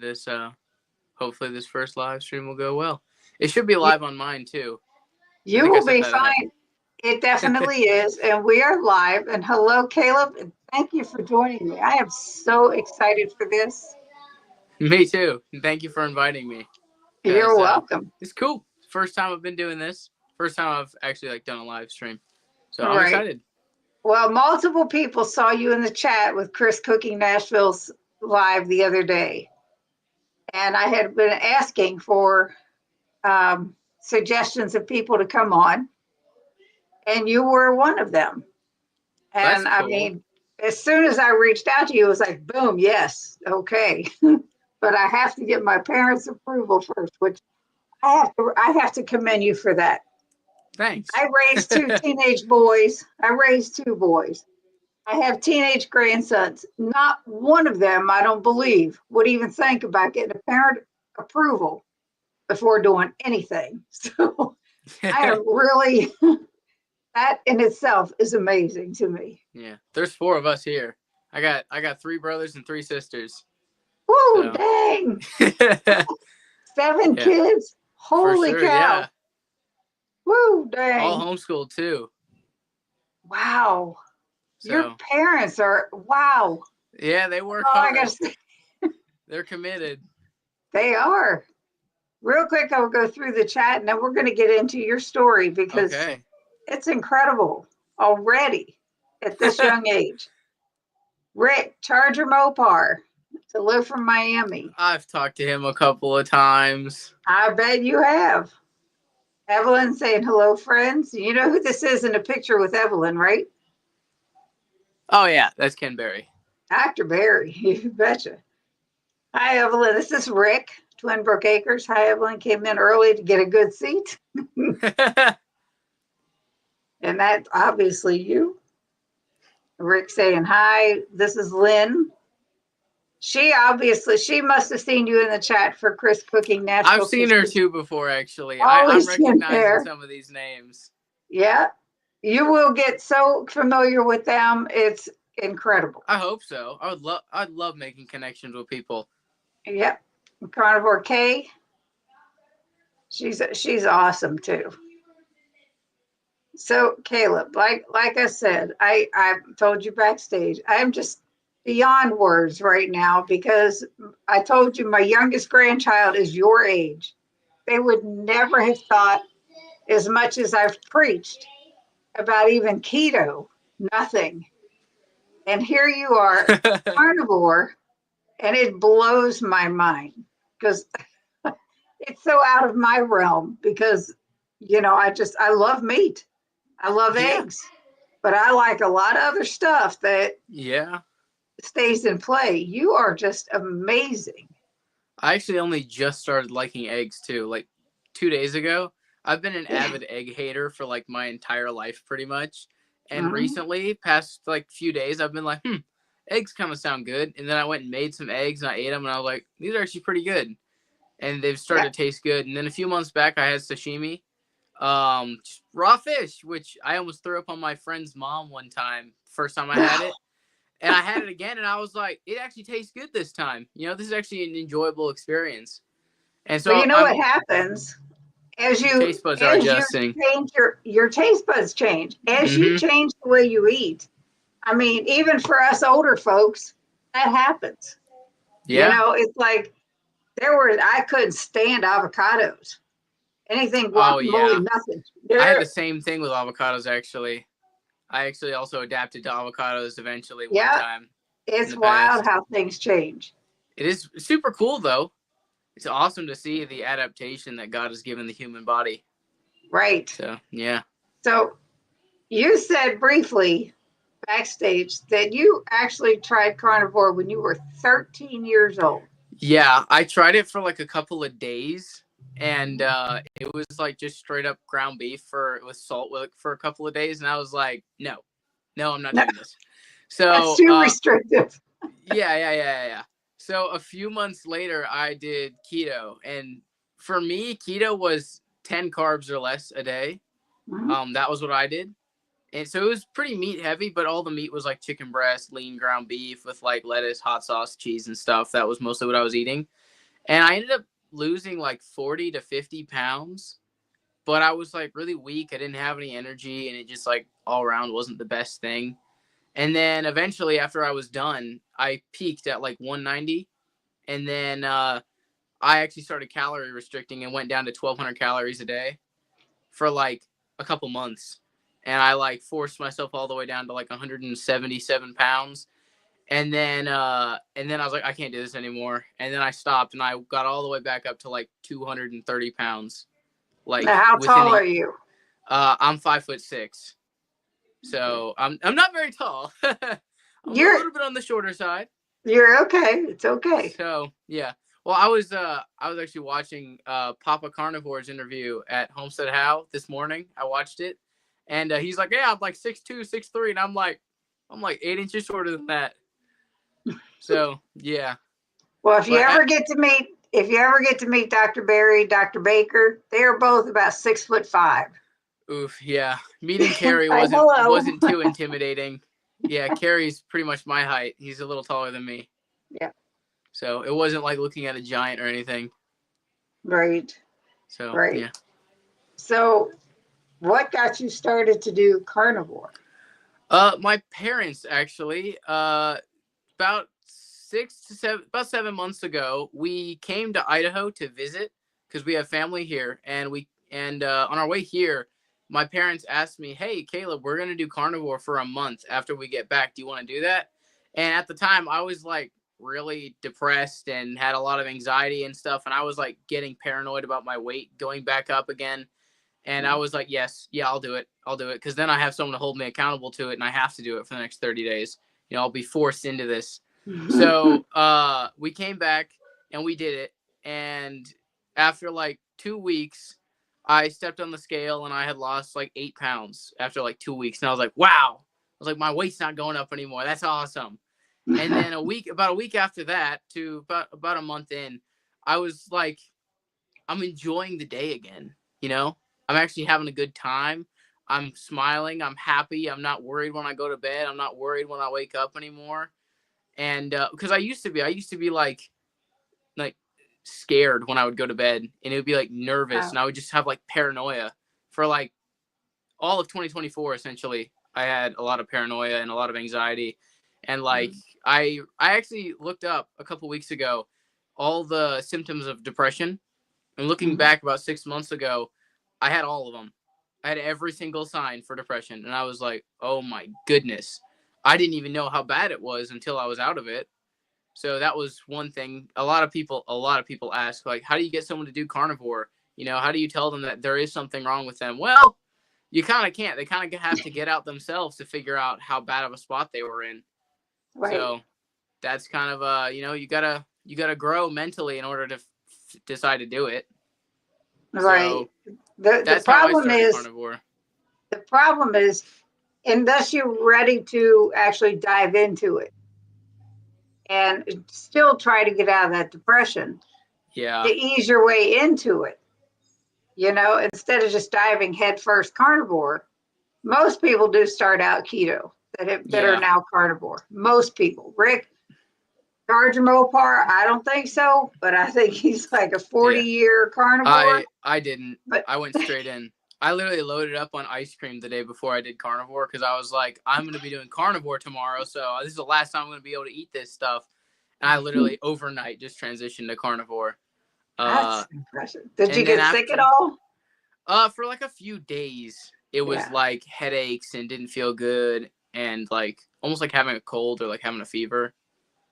this. Hopefully, this first live stream will go well. It should be You, live on mine too. I you think I will set be that up. fine. It definitely is. And we are live. And hello, Caleb. And thank you for joining me. I am so excited for this. Me too. And thank you for inviting me. Cause You're welcome. it's cool. First time I've been doing this. First time I've actually done a live stream. So All I'm right. excited. Well, multiple people saw you in the chat with Chris Cooking Nashville's live the other day. And I had been asking for suggestions of people to come on. And you were one of them. That's And I cool. mean, as soon as I reached out to you, it was like, boom, yes, okay. But I have to get my parents' approval first, which I have to commend you for that. Thanks. I raised two teenage boys. I raised two boys. I have teenage grandsons. Not one of them, I don't believe, would even think about getting a parent approval before doing anything. So I am really, that in itself is amazing to me. Yeah. There's 4 of us here. I got 3 brothers and 3 sisters. Woo, So dang. yeah, 7 kids. for Holy sure. cow. Yeah. Woo, All dang. homeschooled too. Wow. Your So parents are, wow. yeah, they work Oh, I hard. guess They're committed. they are. Real quick, I'll go through the chat and then we're going to get into your story because Okay. it's incredible already at this young age. Rick, Charger Mopar, hello from Miami. I've talked to him a couple of times. I bet you have. Evelyn saying hello, friends. You know who this is in the picture with Evelyn, right? Oh yeah, that's Ken Berry. Dr. Barry, you betcha. Hi, Evelyn. This is Rick, Twinbrook Acres. Hi, Evelyn. Came in early to get a good seat. And that's obviously you. Rick saying hi. This is Lynn. She must have seen you in the chat for Chris Cooking Nashville. I've seen her too before, actually. I'm Always in recognizing there. some of these names. Yeah. You will get so familiar with them. It's incredible. I hope so. I'd love making connections with people. Yep. Carnivore K. She's awesome too. So Caleb, like I said, I told you backstage, I'm just beyond words right now because I told you my youngest grandchild is your age. They would never have thought, as much as I've preached about even keto, nothing. And here you are, carnivore, and it blows my mind because it's so out of my realm because, I love meat. I love eggs, but I like a lot of other stuff that stays in play. You are just amazing. I actually only just started liking eggs too, like 2 days ago. I've been an avid egg hater for like my entire life pretty much. And recently, past like few days, I've been like, eggs kind of sound good. And then I went and made some eggs and I ate them and I was like, these are actually pretty good. And they've started to taste good. And then a few months back, I had sashimi. Just raw fish, which I almost threw up on my friend's mom one time, first time I had it. And I had it again, and I was like, it actually tastes good this time. This is actually an enjoyable experience. And so Well, you know what happens as you taste buds are adjusting. Change your taste buds change as you change the way you eat. I mean, even for us older folks, that happens. Yeah. It's like I couldn't stand avocados. Anything guacamole, nothing. I had the same thing with avocados, actually. I actually also adapted to avocados eventually one time. It's wild how things change. It is super cool, though. It's awesome to see the adaptation that God has given the human body. Right. So, yeah. So you said briefly backstage that you actually tried carnivore when you were 13 years old. Yeah, I tried it for like a couple of days. And it was like just straight up ground beef with salt for a couple of days. And I was like, no, I'm not doing this. So that's too restrictive. Yeah. So a few months later, I did keto. And for me, keto was 10 carbs or less a day. That was what I did. And so it was pretty meat heavy, but all the meat was like chicken breast, lean ground beef with like lettuce, hot sauce, cheese and stuff. That was mostly what I was eating. And I ended up losing like 40 to 50 pounds, but I was like really weak. I didn't have any energy, and it just like all around wasn't the best thing. And then eventually, after I was done, I peaked at like 190. And then I actually started calorie restricting and went down to 1,200 calories a day for like a couple months. And I like forced myself all the way down to like 177 pounds. And then I was like, I can't do this anymore. And then I stopped, and I got all the way back up to like 230 pounds. Like Now, how within tall a, are you? I'm 5'6", so I'm not very tall. I'm a You're little bit on the shorter side. you're okay. It's okay. So yeah. Well, I was actually watching Papa Carnivore's interview at Homestead How this morning. I watched it, and he's like, "Yeah, I'm like 6'2", 6'3", and I'm like 8 inches shorter than that." So yeah, Well, if you but ever get to meet Dr. Barry, Dr. Baker, they're both about 6'5". oof, yeah. Meeting Carrie Say wasn't hello. wasn't too intimidating. Yeah, Carrie's pretty much my height. He's a little taller than me, Yeah, so it wasn't like looking at a giant or anything. right, So right. yeah. So, what got you started to do carnivore? My parents actually. About 7 months ago, we came to Idaho to visit because we have family here, and on our way here, my parents asked me, "Hey, Caleb, we're gonna do carnivore for a month after we get back. Do you want to do that?" And at the time, I was like really depressed and had a lot of anxiety and stuff, and I was like getting paranoid about my weight going back up again. And I was like, "Yes, yeah, I'll do it. I'll do it," because then I have someone to hold me accountable to it, and I have to do it for the next 30 days. I'll be forced into this. So we came back and we did it. And after like 2 weeks, I stepped on the scale and I had lost like 8 pounds after like 2 weeks. And I was like, wow. I was like, my weight's not going up anymore. That's awesome. And then about a week after that, to about a month in, I was like, I'm enjoying the day again. You know, I'm actually having a good time. I'm smiling. I'm happy. I'm not worried when I go to bed. I'm not worried when I wake up anymore. And because I used to be like scared when I would go to bed, and it would be like nervous, Wow, and I would just have like paranoia for like all of 2024. Essentially, I had a lot of paranoia and a lot of anxiety, and like I actually looked up a couple weeks ago all the symptoms of depression, and looking mhm. back about 6 months ago, I had all of them. I had every single sign for depression, and I was like, oh my goodness. I didn't even know how bad it was until I was out of it. So that was one thing. A lot of people ask, like, how do you get someone to do carnivore? How do you tell them that there is something wrong with them? Well, you kind of can't. They kind of have to get out themselves to figure out how bad of a spot they were in. Right, So that's kind of you gotta grow mentally in order to decide to do it. right. So The that's how I problem started is carnivore. the problem is unless you're ready to actually dive into it and still try to get out of that depression to Yeah, ease your way into it, instead of just diving headfirst carnivore. Most people do start out keto that are yeah. now carnivore. Most people. Rick Gardner Mopar, I don't think so, but I think he's like a Yeah. 40-year carnivore. I didn't. But I went straight in. I literally loaded up on ice cream the day before I did carnivore because I was like, I'm gonna be doing carnivore tomorrow, so this is the last time I'm gonna be able to eat this stuff. And I literally overnight just transitioned to carnivore. Uh, that's impressive. Did you and then get sick at after, all? for like a few days, it was Yeah, like headaches and didn't feel good and like almost like having a cold or like having a fever.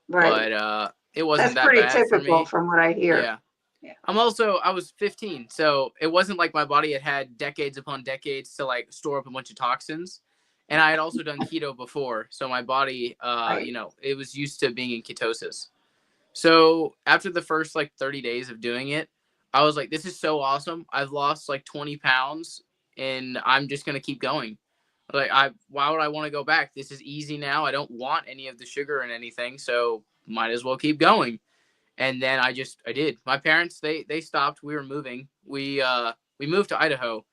right. But it wasn't That's that pretty bad for typical me. from what I hear. Yeah. Yeah, I was 15, so it wasn't like my body had decades upon decades to like store up a bunch of toxins. And I had also done keto before, so my body, right. it was used to being in ketosis. So after the first like 30 days of doing it, I was like, this is so awesome. I've lost like 20 pounds and I'm just going to keep going. Like, why would I want to go back? This is easy now. I don't want any of the sugar and anything, so might as well keep going. And then I did. My parents, they stopped. We were moving. We moved to Idaho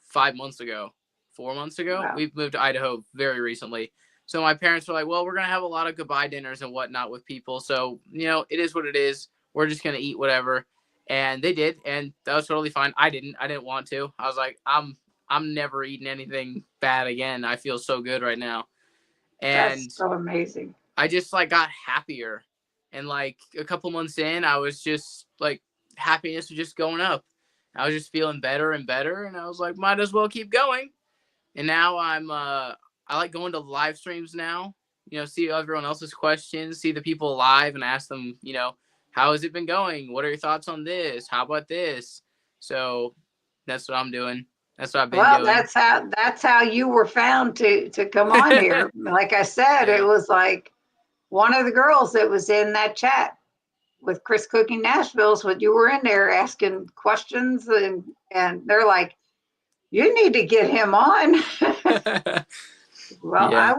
5 months ago, 4 months ago. Wow. We've moved to Idaho very recently. So my parents were like, well, we're gonna have a lot of goodbye dinners and whatnot with people. So it is what it is. we're just gonna eat whatever. And they did, and that was totally fine. I didn't want to. I was like, I'm never eating anything bad again. I feel so good right now. That's And so amazing. I just like got happier. And like a couple months in, I was just like happiness was just going up. I was just feeling better and better, and I was like, might as well keep going. And now I like going to live streams now. See everyone else's questions, see the people live, and ask them, how has it been going? What are your thoughts on this? How about this? So that's what I'm doing. That's what I've been Well, doing. that's how you were found to come on here. Like I said, it Yeah. was like one of the girls that was in that chat with Chris Cooking Nashville's what you were in there asking questions, and they're like, you need to get him on. Well, Yeah.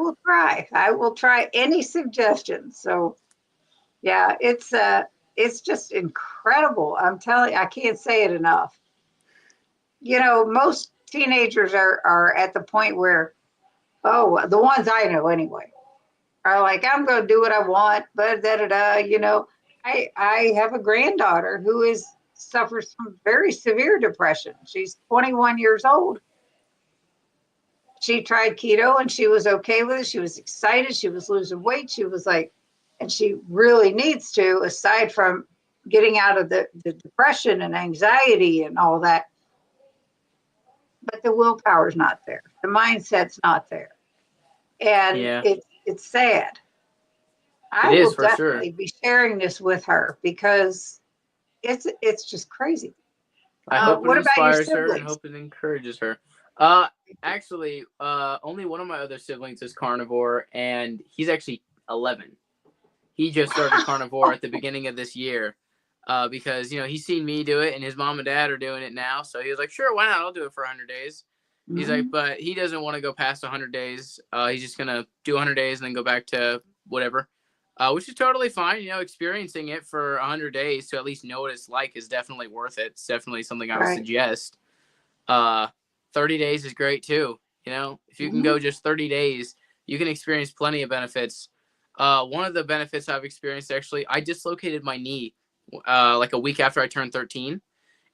I will try any suggestions. So yeah, it's just incredible. I'm telling you, I can't say it enough. Most teenagers are at the point where, oh, the ones I know anyway, are like, I'm going to do what I want, but da da da. I have a granddaughter who suffers from very severe depression. She's 21 years old. She tried keto and she was okay with it. She was excited. She was losing weight. She was like, and she really needs to, aside from getting out of the depression and anxiety and all that. But the willpower's not there. The mindset's not there. And Yeah. it's sad. It I is will for sure. definitely be sharing this with her because it's just crazy. I hope it What about your inspires her and siblings? hope it encourages her. Actually, only one of my other siblings is carnivore, and he's actually 11. He just started carnivore at the beginning of this year, because he's seen me do it, and his mom and dad are doing it now. So he was like, "Sure, why not? I'll do it for 100 days." He's like, Mhm. but he doesn't want to go past 100 days. He's just gonna do 100 days and then go back to whatever, which is totally fine. Experiencing it for 100 days to at least know what it's like is definitely worth it. It's definitely something I would Right. suggest. Uh, 30 days is great too. If you can Mhm. go just 30 days, you can experience plenty of benefits. One of the benefits I've experienced, actually, I dislocated my knee like a week after I turned 13,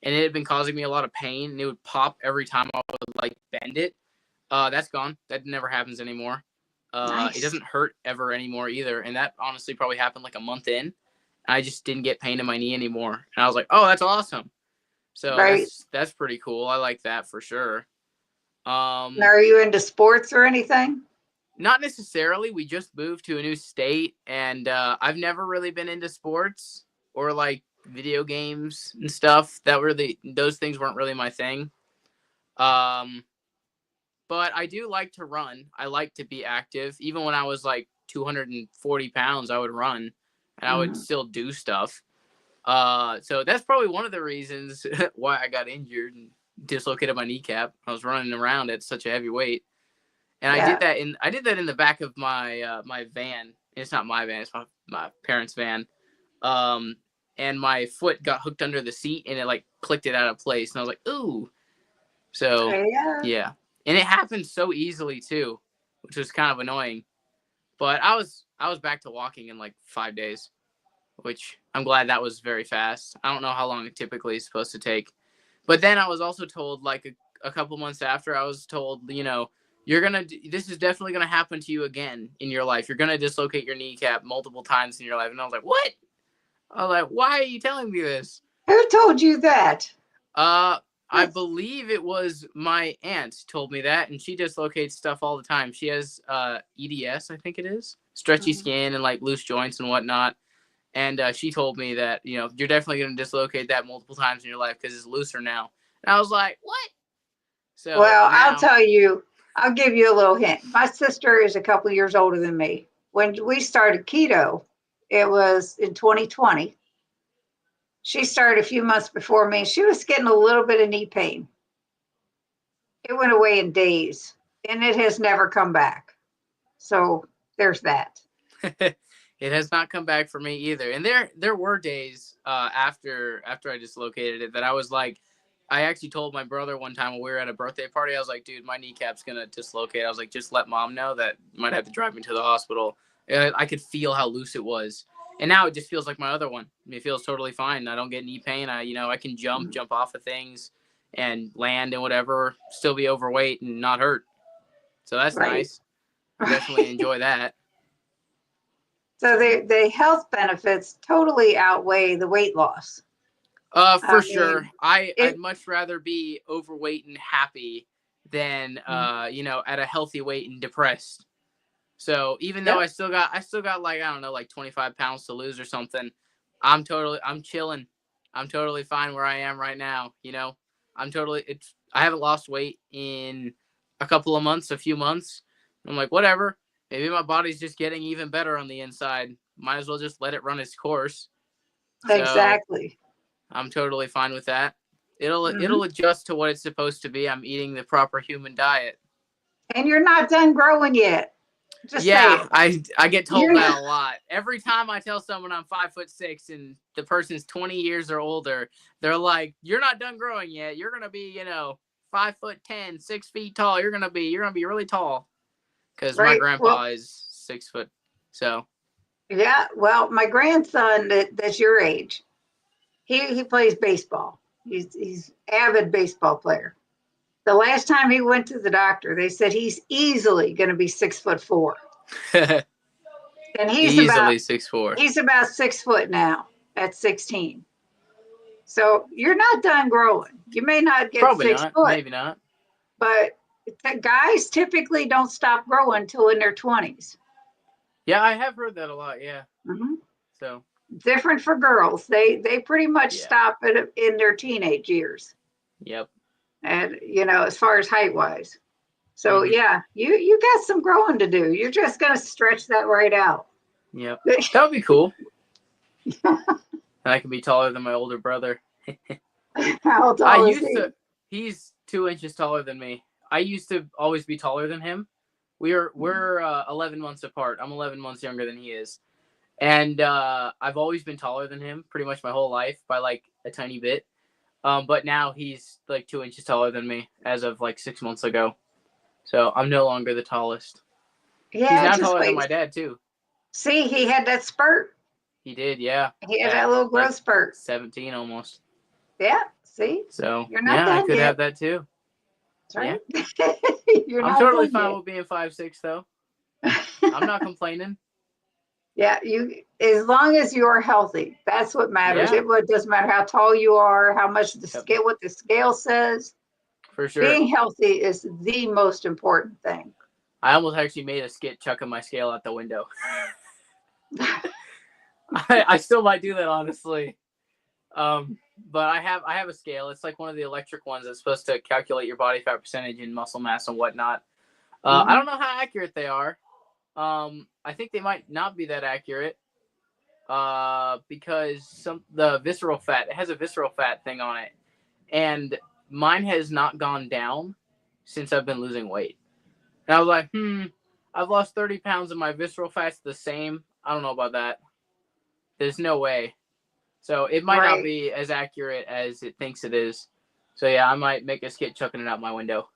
and it had been causing me a lot of pain, and it would pop every time I would like bend it. That's gone. That never happens anymore. It Nice. doesn't hurt ever anymore either, and that honestly probably happened like a month in. I just didn't get pain in my knee anymore, and I was like, "Oh, that's awesome." So Right. that's pretty cool. I like that for sure. Now, Um, are you into sports or anything? Not necessarily. We just moved to a new state, and I've never really been into sports or like video games and stuff. Those things weren't really my thing. Um, but I do like to run. I like to be active. Even when I was like 240 pounds, I would run, and I would Mhm. still do stuff. So that's probably one of the reasons why I got injured and dislocated my kneecap. I was running around at such a heavy weight. And Yeah. I did that in the back of my van. It's not my van, it's my parents' van. Um and my foot got hooked under the seat and it like clicked it out of place. And I was like, ooh. So Yeah. yeah. And it happened so easily too, which was kind of annoying. But I was back to walking in like 5 days, which I'm glad that was very fast. I don't know how long it typically is supposed to take. But then I was also told, like a couple months after, I was told, this is definitely gonna happen to you again in your life. You're gonna dislocate your kneecap multiple times in your life. And I was like, what? I was like, why are you telling me this? Who told you that? Uh, I That's believe it was my aunt told me that, and she dislocates stuff all the time. She has EDS, I think it is, stretchy Mhm. skin and like loose joints and whatnot. And she told me that you're definitely going to dislocate that multiple times in your life because it's looser now. And I was like, what? So Well, I'll now, tell you, I'll give you a little hint. My sister is a couple years older than me. When we started keto, it was in 2020. She started a few months before me. She was getting a little bit of knee pain. It went away in days and it has never come back. So there's that. it has not come back for me either. And there were days after I dislocated it that I was like, I actually told my brother one time when we were at a birthday party, I was like, dude, my kneecap's gonna dislocate. I was like, just let mom know that you might have to drive me to the hospital. I could feel how loose it was. And now it just feels like my other one. It feels totally fine. I don't get knee pain. I can jump off of things and land and whatever, still be overweight and not hurt. So that's Right. nice. I definitely enjoy that. So the health benefits totally outweigh the weight loss. For I sure. mean, I'd it much rather be overweight and happy than at a healthy weight and depressed. So even though yep, I still got like, I don't know, like 25 pounds to lose or something, I'm chilling. I'm totally fine where I am right now. I haven't lost weight in a few months. I'm like, whatever. Maybe my body's just getting even better on the inside. Might as well just let it run its course. So exactly. I'm totally fine with that. Hmm. It'll adjust to what it's supposed to be. I'm eating the proper human diet. And you're not done growing yet. Just say Yeah, it. I get told You're that not, a lot. Every time I tell someone I'm 5'6" and the person's 20 years or older, they're like, "You're not done growing yet. You're gonna be, 5'10", 6 feet tall. You're gonna be really tall." Because my right. grandpa Well, is 6 foot. So yeah. Well, my grandson that's your age, he plays baseball. He's avid baseball player. The last time he went to the doctor, they said he's easily going to be 6'4", and easily 6'4". he's about 6 foot now at 16. So you're not done growing. You may not get Probably six not. foot, Maybe not. but guys typically don't stop growing until in their 20s. Yeah, I have heard that a lot. Yeah. Hmm. So Different for girls. They pretty much yeah. stop in their teenage years, Yep. and as far as height wise. So Hmm. yeah, you got some growing to do. You're just gonna stretch that right out. Yep. That would be cool. And I can be taller than my older brother. How I tall is used he? to. He's 2 inches taller than me. I used to always be taller than him. We're 11 months apart. I'm 11 months younger than he is, and I've always been taller than him pretty much my whole life by like a tiny bit. But now he's like 2 inches taller than me as of like 6 months ago. So I'm no longer the tallest. He's Yeah, now just taller than wait. my dad too. See, he had that spurt. He did, yeah, He had that at little like growth spurt. 17 almost. Yeah, see, So you're not yeah, I done could have yet. that too. That's Yeah, right. You're I'm not totally done fine yet. with being 5'6" though. I'm not complaining. Yeah, as long as you're healthy, that's what matters. Yeah, It doesn't matter how tall you are, how much the yep, scale, what the scale says. for sure. Being healthy is the most important thing. I almost actually made a skit chucking my scale out the window. I still might do that honestly. But I have a scale. It's like one of the electric ones that's supposed to calculate your body fat percentage and muscle mass and whatnot. I Hmm. don't know how accurate they are. I think they might not be that accurate. Because the visceral fat, it has a visceral fat thing on it, and mine has not gone down since I've been losing weight. And I was like, I've lost 30 pounds and my visceral fat's the same. I don't know about that. There's no way. So it might not Right. be as accurate as it thinks it is. So yeah, I might make a skit chucking it out my window.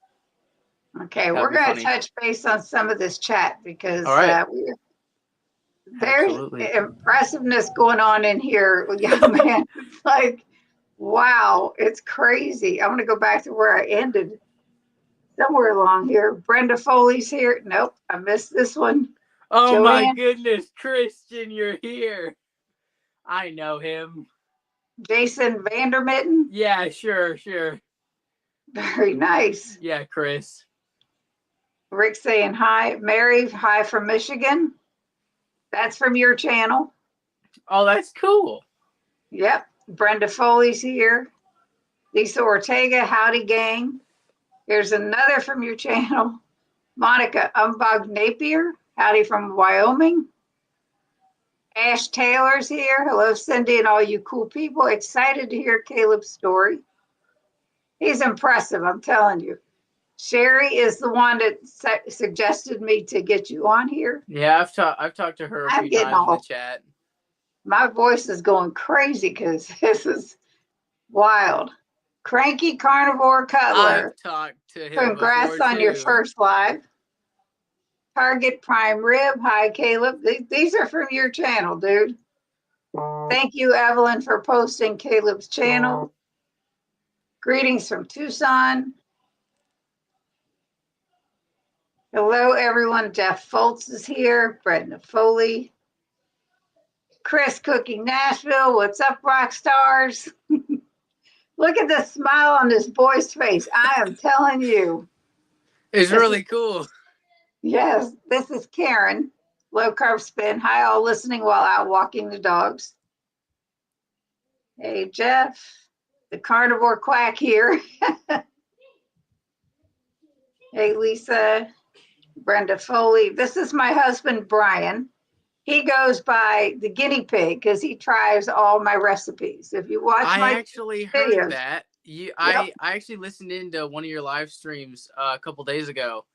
Okay, That would we're be going to funny. touch base on some of this chat All because right. there's Absolutely. impressiveness going on in here, young man. It's like, wow, it's crazy. I'm going to go back to where I ended somewhere along here. Brenda Foley's here. Nope, I missed this one. Oh my Joanne, goodness, Christian, you're here. I know him. Jason Vandermitten. Yeah, sure. Very nice. Yeah, Chris. Rick saying hi. Mary, hi from Michigan. That's from your channel. Oh, that's cool. Yep. Brenda Foley's here. Lisa Ortega, howdy gang. Here's another from your channel. Monica Umbog Napier, howdy from Wyoming. Ash Taylor's here. Hello, Cindy, and all you cool people. Excited to hear Kaleb's story. He's impressive, I'm telling you. Sherry is the one that suggested me to get you on here. Yeah, I've talked to her a I'm few getting times in the all, chat. my voice is going crazy because this is wild. Cranky Carnivore I've Cutler, talked to him congrats before on your too. first live. Target Prime Rib, hi Kaleb. These are from your channel, dude. Thank you, Evelyn, for posting Kaleb's channel. Greetings from Tucson. Hello, everyone. Jeff Foltz is here. Brenda Foley. Chris Cooking Nashville. What's up, rock stars? Look at the smile on this boy's face. I am telling you. It's really cool. Yes, this is Karen. Low Carb Spin. Hi, all listening while out walking the dogs. Hey, Jeff. The carnivore quack here. Hey, Lisa. Brenda Foley. This is my husband, Brian. He goes by the guinea pig because he tries all my recipes. If you watch I my actually videos, heard that. I actually listened into one of your live streams a couple days ago,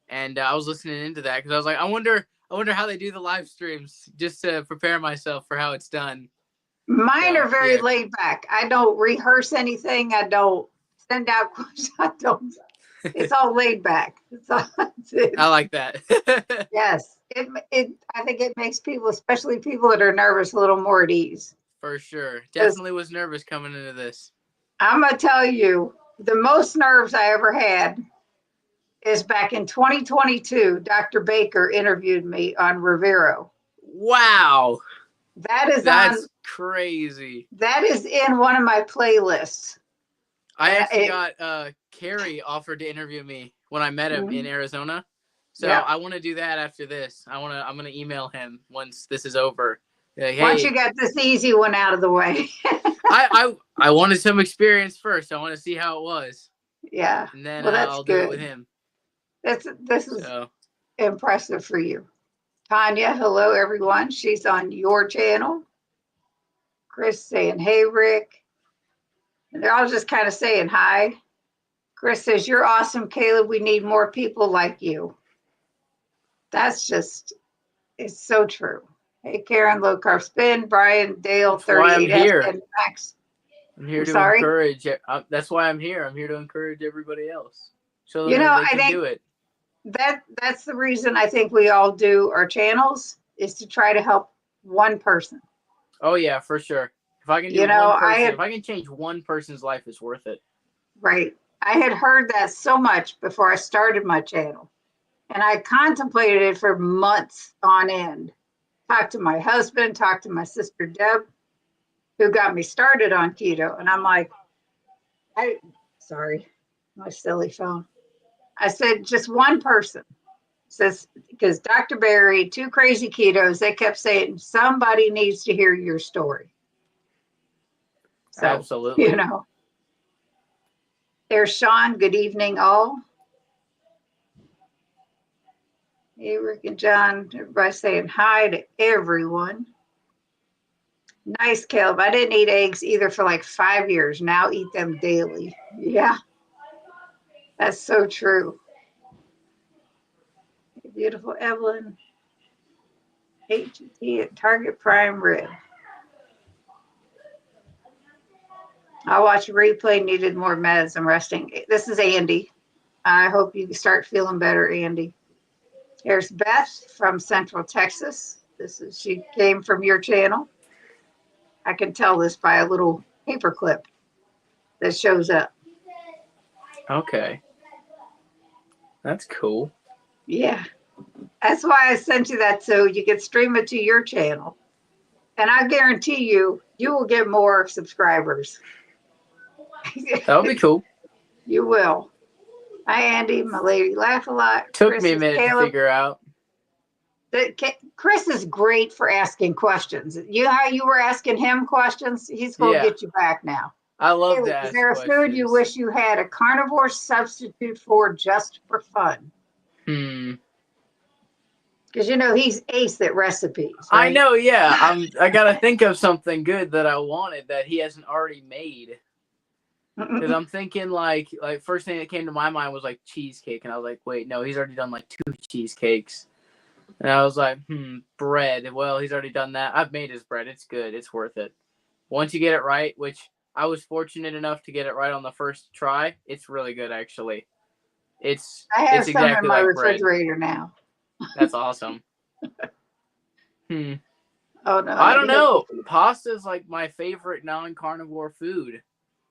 and I was listening into that because I was like, I wonder how they do the live streams, just to prepare myself for how it's done. Mine are very laid back. I don't rehearse anything. I don't send out questions. I don't. It's all laid back. I like that. Yes, I think it makes people, especially people that are nervous, a little more at ease. For sure. Definitely was nervous coming into this. I'm gonna tell you, the most nerves I ever had is back in 2022. Dr. Baker interviewed me on Rivero. Wow. That's crazy. That is in one of my playlists. I actually got Carrie offered to interview me when I met him in Arizona. So I want to do that after this. I'm gonna email him once this is over. Like, hey, once you got this easy one out of the way. I wanted some experience first. I want to see how it was. Yeah. And then well, I'll do it with him. This is impressive for you. Tanya, hello everyone. She's on your channel. Chris saying, hey, Rick. And they're all just kind of saying hi. Chris says, you're awesome, Kaleb. We need more people like you. That's just, it's so true. Hey, Karen, Low Carb Spin, Brian, Dale, 38 and Max. I'm here to encourage. That's why I'm here. I'm here to encourage everybody else. So they can do it. That's the reason I think we all do our channels, is to try to help one person. Oh yeah, for sure. If I can do one person, if I can change one person's life, it's worth it. Right. I had heard that so much before I started my channel, and I contemplated it for months on end. Talked to my husband, talked to my sister Deb, who got me started on keto, and I'm like, sorry, my silly phone. I said, just one person. Says, because Dr. Barry, 2 Crazy Ketos, they kept saying, somebody needs to hear your story. So, absolutely. There's Sean. Good evening, all. Hey, Rick and John. Everybody saying hi to everyone. Nice, Kaleb. I didn't eat eggs either for like 5 years. Now eat them daily. Yeah, that's so true. Beautiful Evelyn. HT at Target Prime Rib. I watched a replay, needed more meds. I'm resting. This is Andy. I hope you start feeling better, Andy. Here's Beth from Central Texas. She came from your channel. I can tell this by a little paper clip that shows up. Okay. That's cool. Yeah. That's why I sent you that, so you can stream it to your channel. And I guarantee you will get more subscribers. That would be cool. You will. Hi, Andy. My lady laugh a lot. Took me a minute to figure out. Chris is great for asking questions. You know how you were asking him questions? He's going to get you back now. I love that. Is there a food you wish you had a carnivore substitute for just for fun? Because he's ace at recipes. Right? I know, yeah. I gotta think of something good that I wanted that he hasn't already made. Because I'm thinking like first thing that came to my mind was like cheesecake, and I was like, wait, no, he's already done like 2 cheesecakes. And I was like, bread. Well, he's already done that. I've made his bread. It's good. It's worth it. Once you get it right, which I was fortunate enough to get it right on the first try, it's really good actually. I have some in my refrigerator now. That's awesome. Oh no, I don't any other know. food? Pasta is like my favorite non-carnivore food,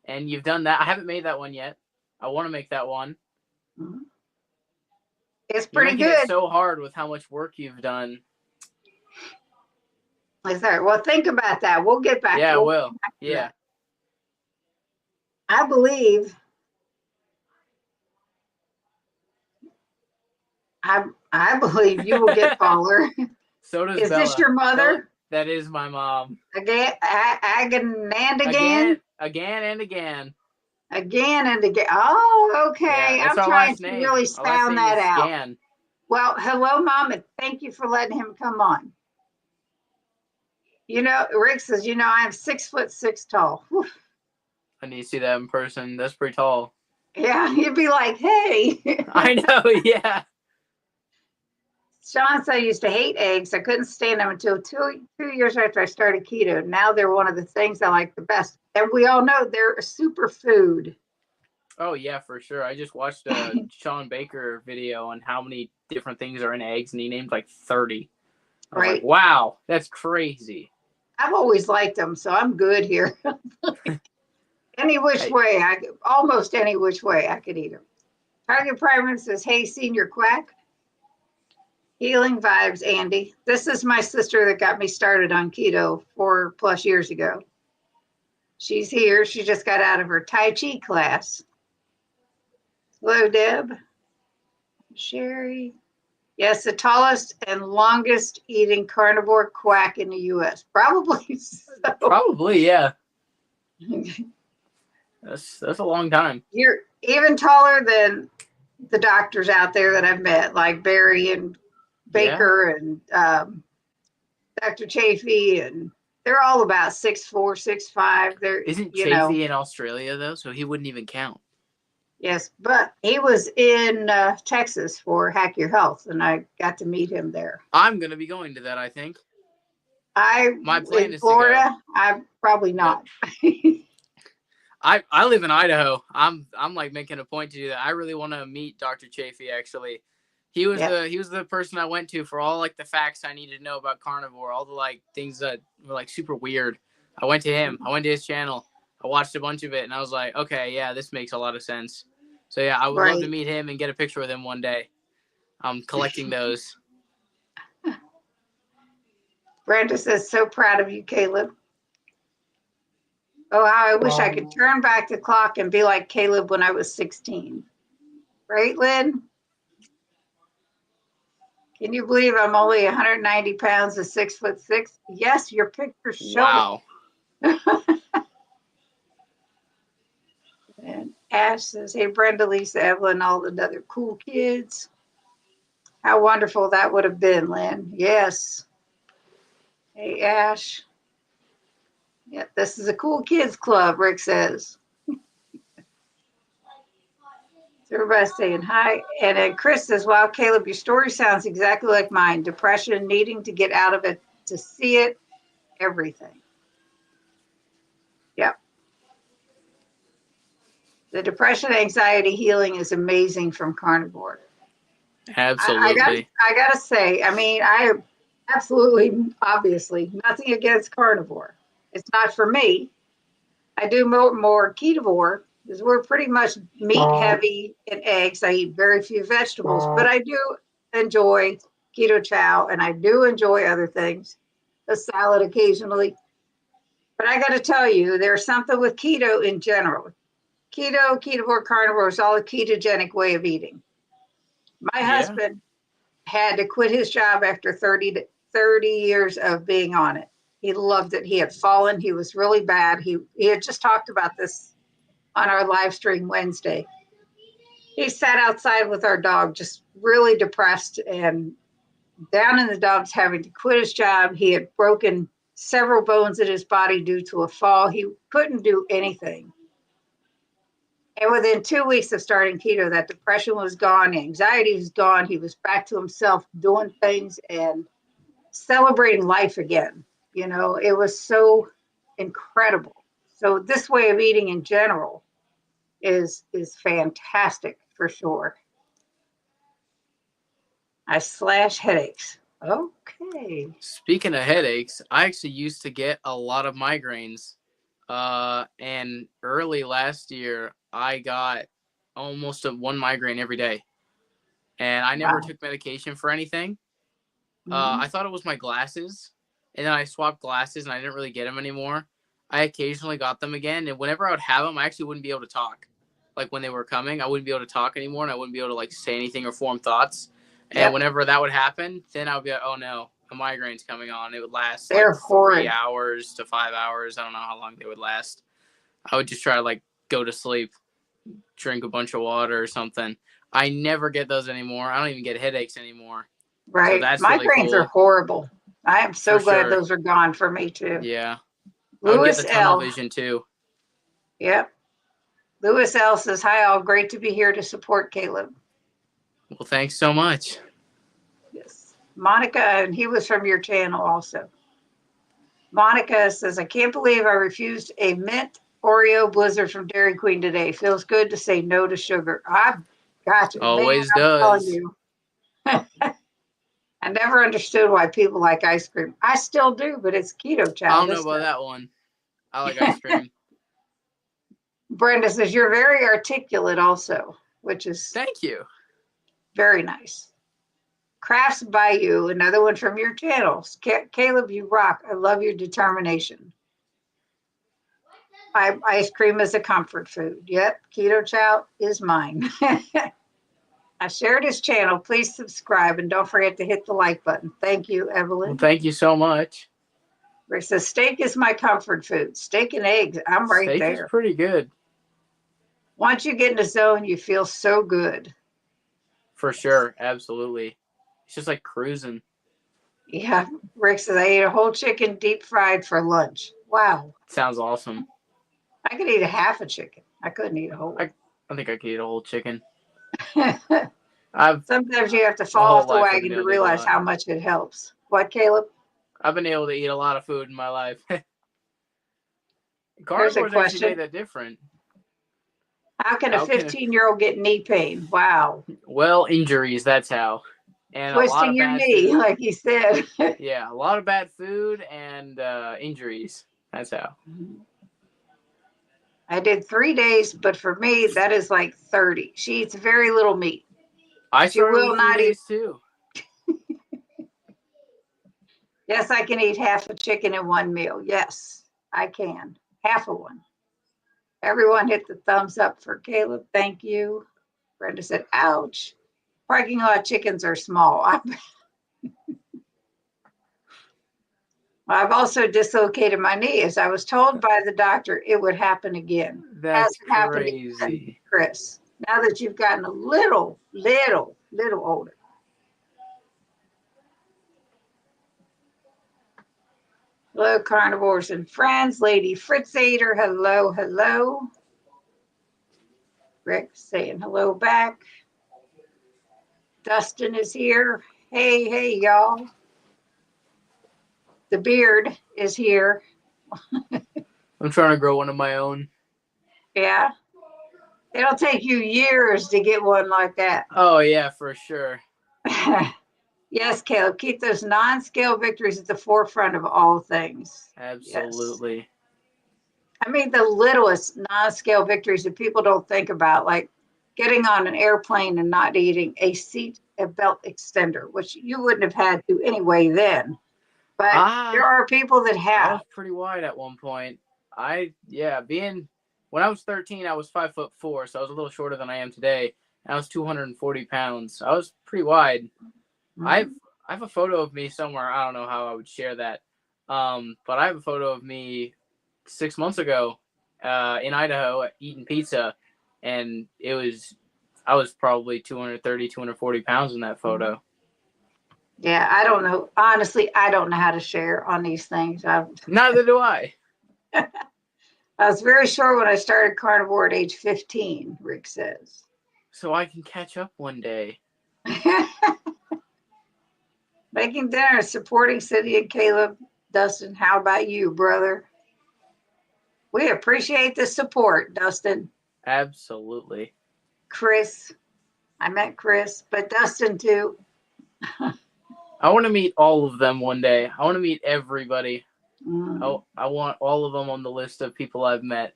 and you've done that. I haven't made that one yet. I want to make that one. Mhm. It's You're pretty making it good. so hard with how much work you've done. Is there? Well, think about that. We'll get back. Yeah, I We'll will. get back to Yeah. that. I believe. I believe you will get taller. So does Is this Bella. your Bella, mother? that is my mom. Again, again and again, Again and again. again and again. Oh, Yeah, okay. that's I'm our trying last to name. really Our last sound name that is out. Scan. Well, hello, Mom, and thank you for letting him come on. You know, Rick says, you know, I'm 6'6" tall. Whew. I need to see that in person. That's pretty tall. Yeah, you'd be like, hey. I know, yeah. Sean said I used to hate eggs. I couldn't stand them until 2 years after I started keto. Now they're one of the things I like the best. And we all know they're a superfood. Oh yeah, for sure. I just watched a Sean Baker video on how many different things are in eggs, and he named like 30. I was like, Right? wow, that's crazy. I've always liked them, so I'm good here. Any which Hey, way, almost any which way I could eat them. Target Primer says, hey, senior quack. Healing vibes, Andy. This is my sister that got me started on keto 4+ years ago. She's here. She just got out of her Tai Chi class. Hello, Deb. Sherry. Yes, the tallest and longest eating carnivore quack in the U.S. Probably so. probably, yeah. That's a long time. You're even taller than the doctors out there that I've met, like Barry and Yeah. Baker and Dr. Chafee, and they're all about 6'4", 6'5". They're, Isn't you know, Chafee in Australia though? So he wouldn't even count. yes, but he was in Texas for Hack Your Health, and I got to meet him there. I'm gonna be going to that, I think. I My plan in is to go. Florida, I'm probably Yep. not. I live in Idaho. I'm like making a point to do that. I really want to meet Dr. Chafee actually. Yep. He was the person I went to for all like the facts I needed to know about carnivore, all the like things that were like super weird. I went to him. I went to his channel. I watched a bunch of it and I was like, okay, yeah, this makes a lot of sense. So yeah, I would love to Right. meet him and get a picture with him one day. I'm collecting those. Brenda says, so proud of you, Kaleb. Oh, how I wish I could turn back the clock and be like Kaleb when I was 16. Right, Lynn? Can you believe I'm only 190 pounds and 6'6"? Yes, your pictures show Wow. it. And Ash says, hey, Brenda, Lisa, Evelyn, all the other cool kids. How wonderful that would have been, Lynn. Yes. Hey, Ash. Yeah, this is a cool kids club, Rick says. So everybody's saying hi. And then Chris says, wow, Kaleb, your story sounds exactly like mine. Depression, needing to get out of it, to see it, everything. Yep. The depression, anxiety healing is amazing from carnivore. Absolutely. I gotta say, I mean, I absolutely, obviously, nothing against carnivore. It's not for me. I do more ketovore because we're pretty much meat heavy and eggs. I eat very few vegetables, but I do enjoy keto chow and I do enjoy other things, a salad occasionally. But I got to tell you, there's something with keto in general. Keto, ketovore, carnivore is all a ketogenic way of eating. My Yeah. husband had to quit his job after 30 years of being on it. He loved it. He had fallen. He was really bad. He had just talked about this on our live stream Wednesday. He sat outside with our dog, just really depressed and down in the dumps, having to quit his job. He had broken several bones in his body due to a fall. He couldn't do anything. And within 2 weeks of starting keto, that depression was gone, anxiety was gone. He was back to himself, doing things and celebrating life again. You know, it was so incredible. So this way of eating in general is fantastic for sure. I slash headaches. Okay. Speaking of headaches, I actually used to get a lot of migraines. And early last year, I got almost one migraine every day. And I never Wow. took medication for anything. Mhm. I thought it was my glasses. And then I swapped glasses and I didn't really get them anymore. I occasionally got them again. And whenever I would have them, I actually wouldn't be able to talk. Like when they were coming, I wouldn't be able to talk anymore and I wouldn't be able to like say anything or form thoughts. And Yep. whenever that would happen, then I would be like, oh no, a migraine's coming on. It would last like They're 3 horrid. hours to 5 hours. I don't know how long they would last. I would just try to like go to sleep, drink a bunch of water or something. I never get those anymore. I don't even get headaches anymore. So Right. that's really Migraines are cool horrible. I am for so glad sure. those are gone for me too. Yeah. I would get Louis the tunnel L. vision too. Yep. Louis L says, hi, all. Great to be here to support Kaleb. Well, thanks so much. Yes. Monica, and he was from your channel also. Monica says, I can't believe I refused a mint Oreo Blizzard from Dairy Queen today. Feels good to say no to sugar. I've got you, man. Always I'm telling does. you. I never understood why people like ice cream. I still do, but it's keto I chow don't know this about time. that one. I like ice cream. Brenda says, you're very articulate also, which is Thank you. very nice. Crafts by You, another one from your channels. Kaleb, you rock. I love your determination. Ice cream is a comfort food. Yep, keto chow is mine. I shared his channel. Please subscribe and don't forget to hit the like button. Thank you, Well, Evelyn. thank you so much. Rick says, steak is my comfort food. Steak and eggs, I'm right Steak is there. pretty good. Once you get in the zone, you feel so good. For sure. Absolutely. It's just like cruising. Yeah, Rick says, I ate a whole chicken deep fried for lunch. Wow. Sounds awesome. I could eat a half a chicken. I couldn't eat a whole. I think I could eat a whole chicken. I've Sometimes you have to My fall whole off the life I've been wagon to able to eat a realize lot. how much it helps. What, Kaleb? I've been able to eat a lot of food in my life. There's a Carnivore's actually question. made that different. How can a How can 15-year-old get knee pain? Wow. Well, injuries, that's how. And a lot Twisting of your bad knee, food. like you said. Yeah, a lot of bad food and injuries. That's how. I did 3 days, but for me, that is like 30. She eats very little meat. I She started will with three not eat. days too. Yes, I can eat half a chicken in one meal. Yes, I can. Half of one. Everyone hit the thumbs up for Kaleb. Thank you. Brenda said, ouch. Parking lot chickens are small. I've also dislocated my knee. As I was told by the doctor, it would happen again. That's Hasn't happened again, crazy. Chris. Now that you've gotten a little older. Hello, carnivores and friends. Lady Fritzader, hello, hello. Rick saying hello back. Dustin is here. Hey, hey, y'all. The beard is here. I'm trying to grow one of my own. Yeah. It'll take you years to get one like that. Oh yeah, for sure. Yes, Kaleb, keep those non-scale victories at the forefront of all things. Yes. Absolutely. I mean, the littlest non-scale victories that people don't think about, like getting on an airplane and not needing a belt extender, which you wouldn't have had to anyway then. But there are people that I have. was pretty wide at one point. Being when I was 13, I was 5'4", so I was a little shorter than I am today. And I was 240 pounds. I was pretty wide. I've Mhm. I have a photo of me somewhere. I don't know how I would share that. But I have a photo of me 6 months ago, in Idaho eating pizza, and I was probably 230, 240 pounds in that photo. Yeah, I don't know. Honestly, I don't know how to share on these things. Neither do I. I was very short when I started carnivore at age 15, Rick says. So I can catch up one day. Making dinner, supporting Cindy and Kaleb. Dustin, how about you, brother? We appreciate the support, Dustin. Absolutely. Chris, I met Chris, but Dustin too. I want to meet all of them one day. I want to meet everybody. Mm. I want all of them on the list of people I've met.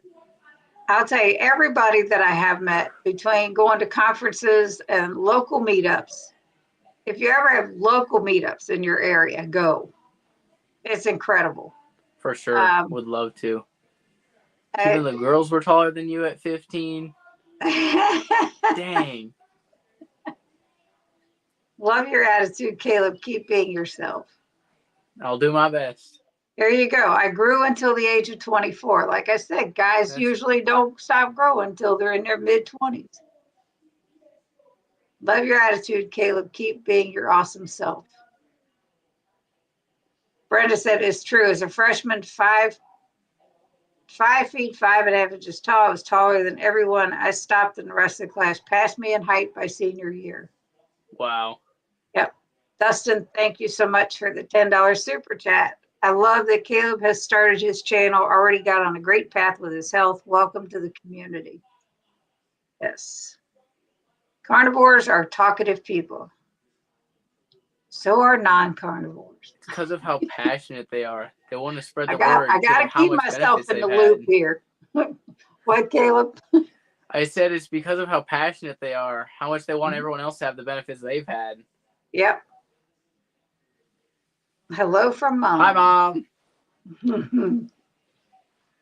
I'll tell you, everybody that I have met between going to conferences and local meetups, if you ever have local meetups in your area, go. It's incredible. For sure. Would love to. I, Even the girls were taller than you at 15. Dang. Love your attitude, Kaleb. Keep being yourself. I'll do my best. There you go. I grew until the age of 24. Like I said, guys usually don't stop growing until they're in their mid-20s. Love your attitude, Kaleb. Keep being your awesome self. Brenda said it's true. As a freshman, 5 feet 5.5 inches tall. I was taller than everyone. I stopped, and the rest of the class passed me in height by senior year. Wow. Yep. Dustin, thank you so much for the $10 super chat. I love that Kaleb has started his channel, already got on a great path with his health. Welcome to the community. Yes. Carnivores are talkative people. So are non-carnivores. It's because of how passionate they are. They want to spread the I word got to to how keep much myself benefits in the they've loop had. here. What, Kaleb? I said it's because of how passionate they are, how much they want everyone else to have the benefits they've had. Yep. Hello from Mom. Hi, Mom.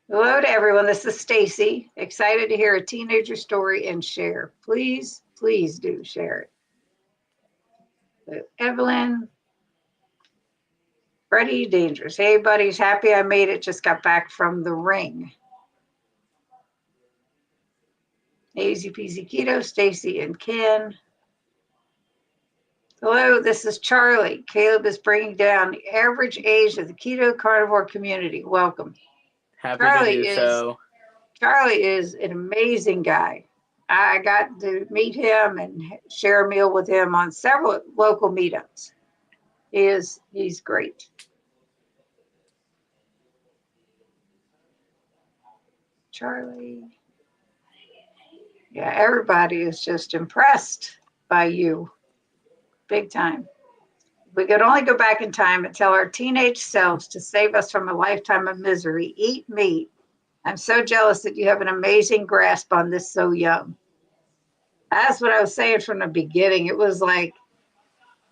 Hello to everyone. This is Stacy. Excited to hear a teenager story and share. Please, please do share it. So, Evelyn, Freddie Dangerous. Hey, buddies. Happy I made it. Just got back from the ring. Easy peasy keto. Stacy and Ken. Hello, this is Charlie. Kaleb is bringing down the average age of the keto carnivore community. Welcome. Happy to do so. Charlie is an amazing guy. I got to meet him and share a meal with him on several local meetups. He's great. Charlie. Yeah, everybody is just impressed by you. Big time. We could only go back in time and tell our teenage selves to save us from a lifetime of misery. Eat meat. I'm so jealous that you have an amazing grasp on this so young. That's what I was saying from the beginning. It was like,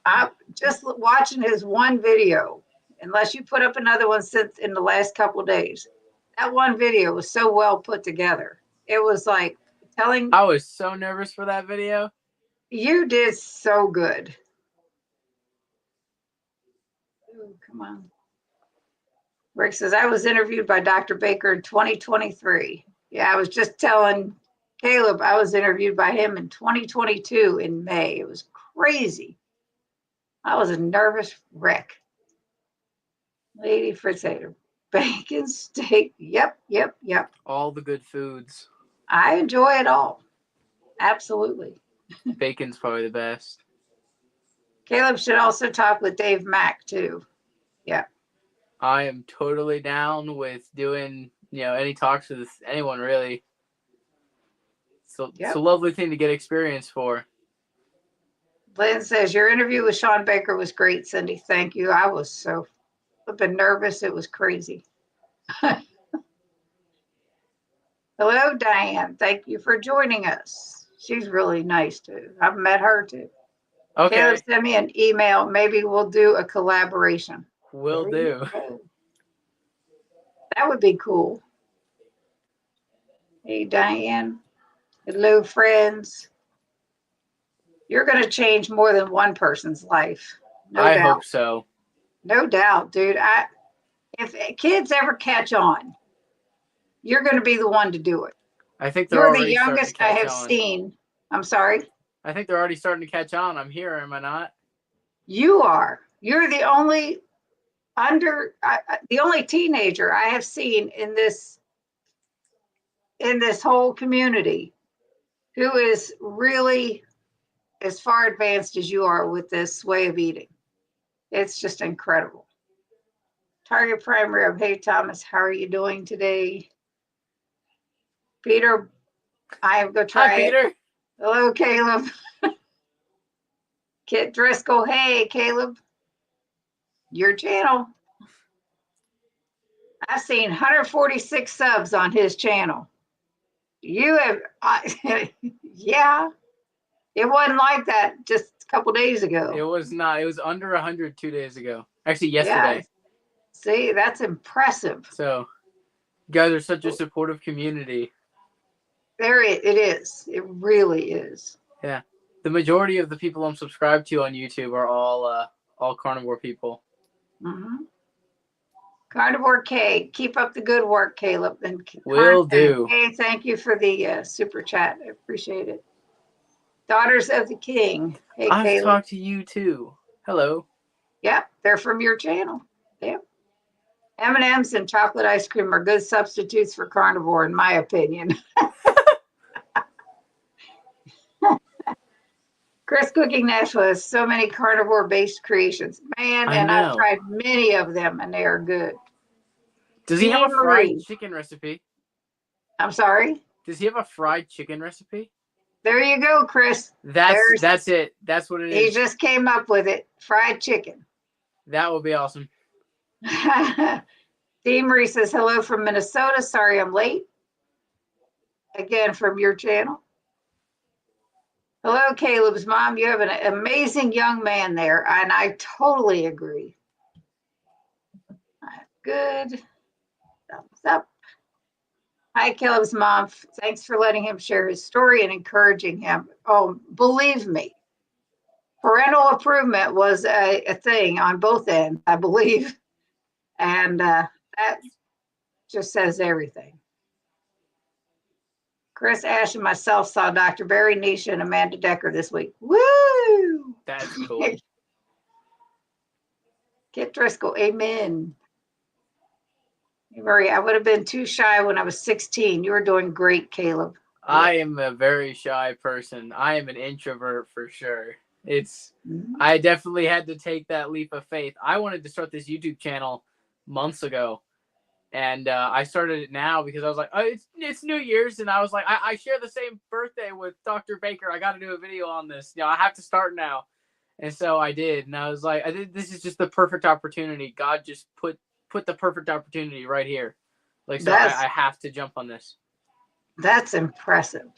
I'm just watching his one video, unless you put up another one since in the last couple of days. That one video was so well put together. It was like telling. I was so nervous for that video. You did so good. Ooh, come on. Rick says, I was interviewed by Dr. Baker in 2023. Yeah, I was just telling Kaleb I was interviewed by him in 2022 in May. It was crazy. I was a nervous wreck. Lady Fritzator. Bacon, steak. Yep. All the good foods. I enjoy it all. Absolutely. Bacon's probably the best. Kaleb should also talk with Dave Mack, too. Yeah. I am totally down with doing, any talks with anyone, really. It's a lovely thing to get experience for. Lynn says, your interview with Sean Baker was great, Cindy. Thank you. I was so flipping nervous. It was crazy. Hello, Diane. Thank you for joining us. She's really nice, too. I've met her, too. Okay. Kaleb, send me an email. Maybe we'll do a collaboration. Will do. That would be cool. Hey, Diane. Hello, friends. You're going to change more than one person's life. No doubt. I hope so. No doubt, dude. If kids ever catch on, you're going to be the one to do it. I think you're the youngest I have seen. I'm sorry. I think they're already starting to catch on. I'm here, am I not? You are. You're the only the only teenager I have seen in this whole community who is really as far advanced as you are with this way of eating. It's just incredible. Target prime rib. Hey, Thomas, how are you doing today? Peter, I am going to try. Hi, Peter. Hello, Kaleb. Kit Driscoll. Hey, Kaleb. Your channel. I've seen 146 subs on his channel. You have, yeah, it wasn't like that just a couple days It ago. was not. It was under 100 2 days ago. Actually, Yeah, yesterday. see, that's impressive. So, you guys are such a supportive community. It is. It really is. Yeah. The majority of the people I'm subscribed to on YouTube are all carnivore people. Mm-hmm. Carnivore K, keep up the good work, Caleb. And Will do. Hey, thank you for the super chat. I appreciate it. Daughters of the King. Hey, I've Caleb. talked to you too. Hello. Yep, they're from your channel. Yep. M&Ms and chocolate ice cream are good substitutes for carnivore, in my opinion. Chris Cooking Nashville has so many carnivore-based creations. Man, I and I've know. tried many of them, and they are good. Does he have Jean a fried Marie. chicken recipe? I'm sorry? Does he have a fried chicken recipe? There you go, Chris. That's it. That's what it He is. just came up with it. Fried chicken. That would be awesome. Dee Marie says, hello from Minnesota. Sorry I'm late. Again, from your channel. Hello, Caleb's mom. You have an amazing young man there, and I totally agree. Good. Thumbs up. Hi, Caleb's mom. Thanks for letting him share his story and encouraging him. Oh, believe me, parental improvement was a thing on both ends, I believe. And that just says everything. Chris Ash and myself saw Dr. Barry Nisha and Amanda Decker this week. Woo! That's cool. Kit Driscoll, amen. Hey, Marie, I would have been too shy when I was 16. You were doing great, Caleb. I am a very shy person. I am an introvert for sure. I definitely had to take that leap of faith. I wanted to start this YouTube channel months ago. And I started it now because I was like, oh, it's New Year's. And I was like, I share the same birthday with Dr. Baker. I got to do a video on this. I have to start now. And so I did. And I was like, this is just the perfect opportunity. God just put the perfect opportunity right here. So I have to jump on this. That's impressive.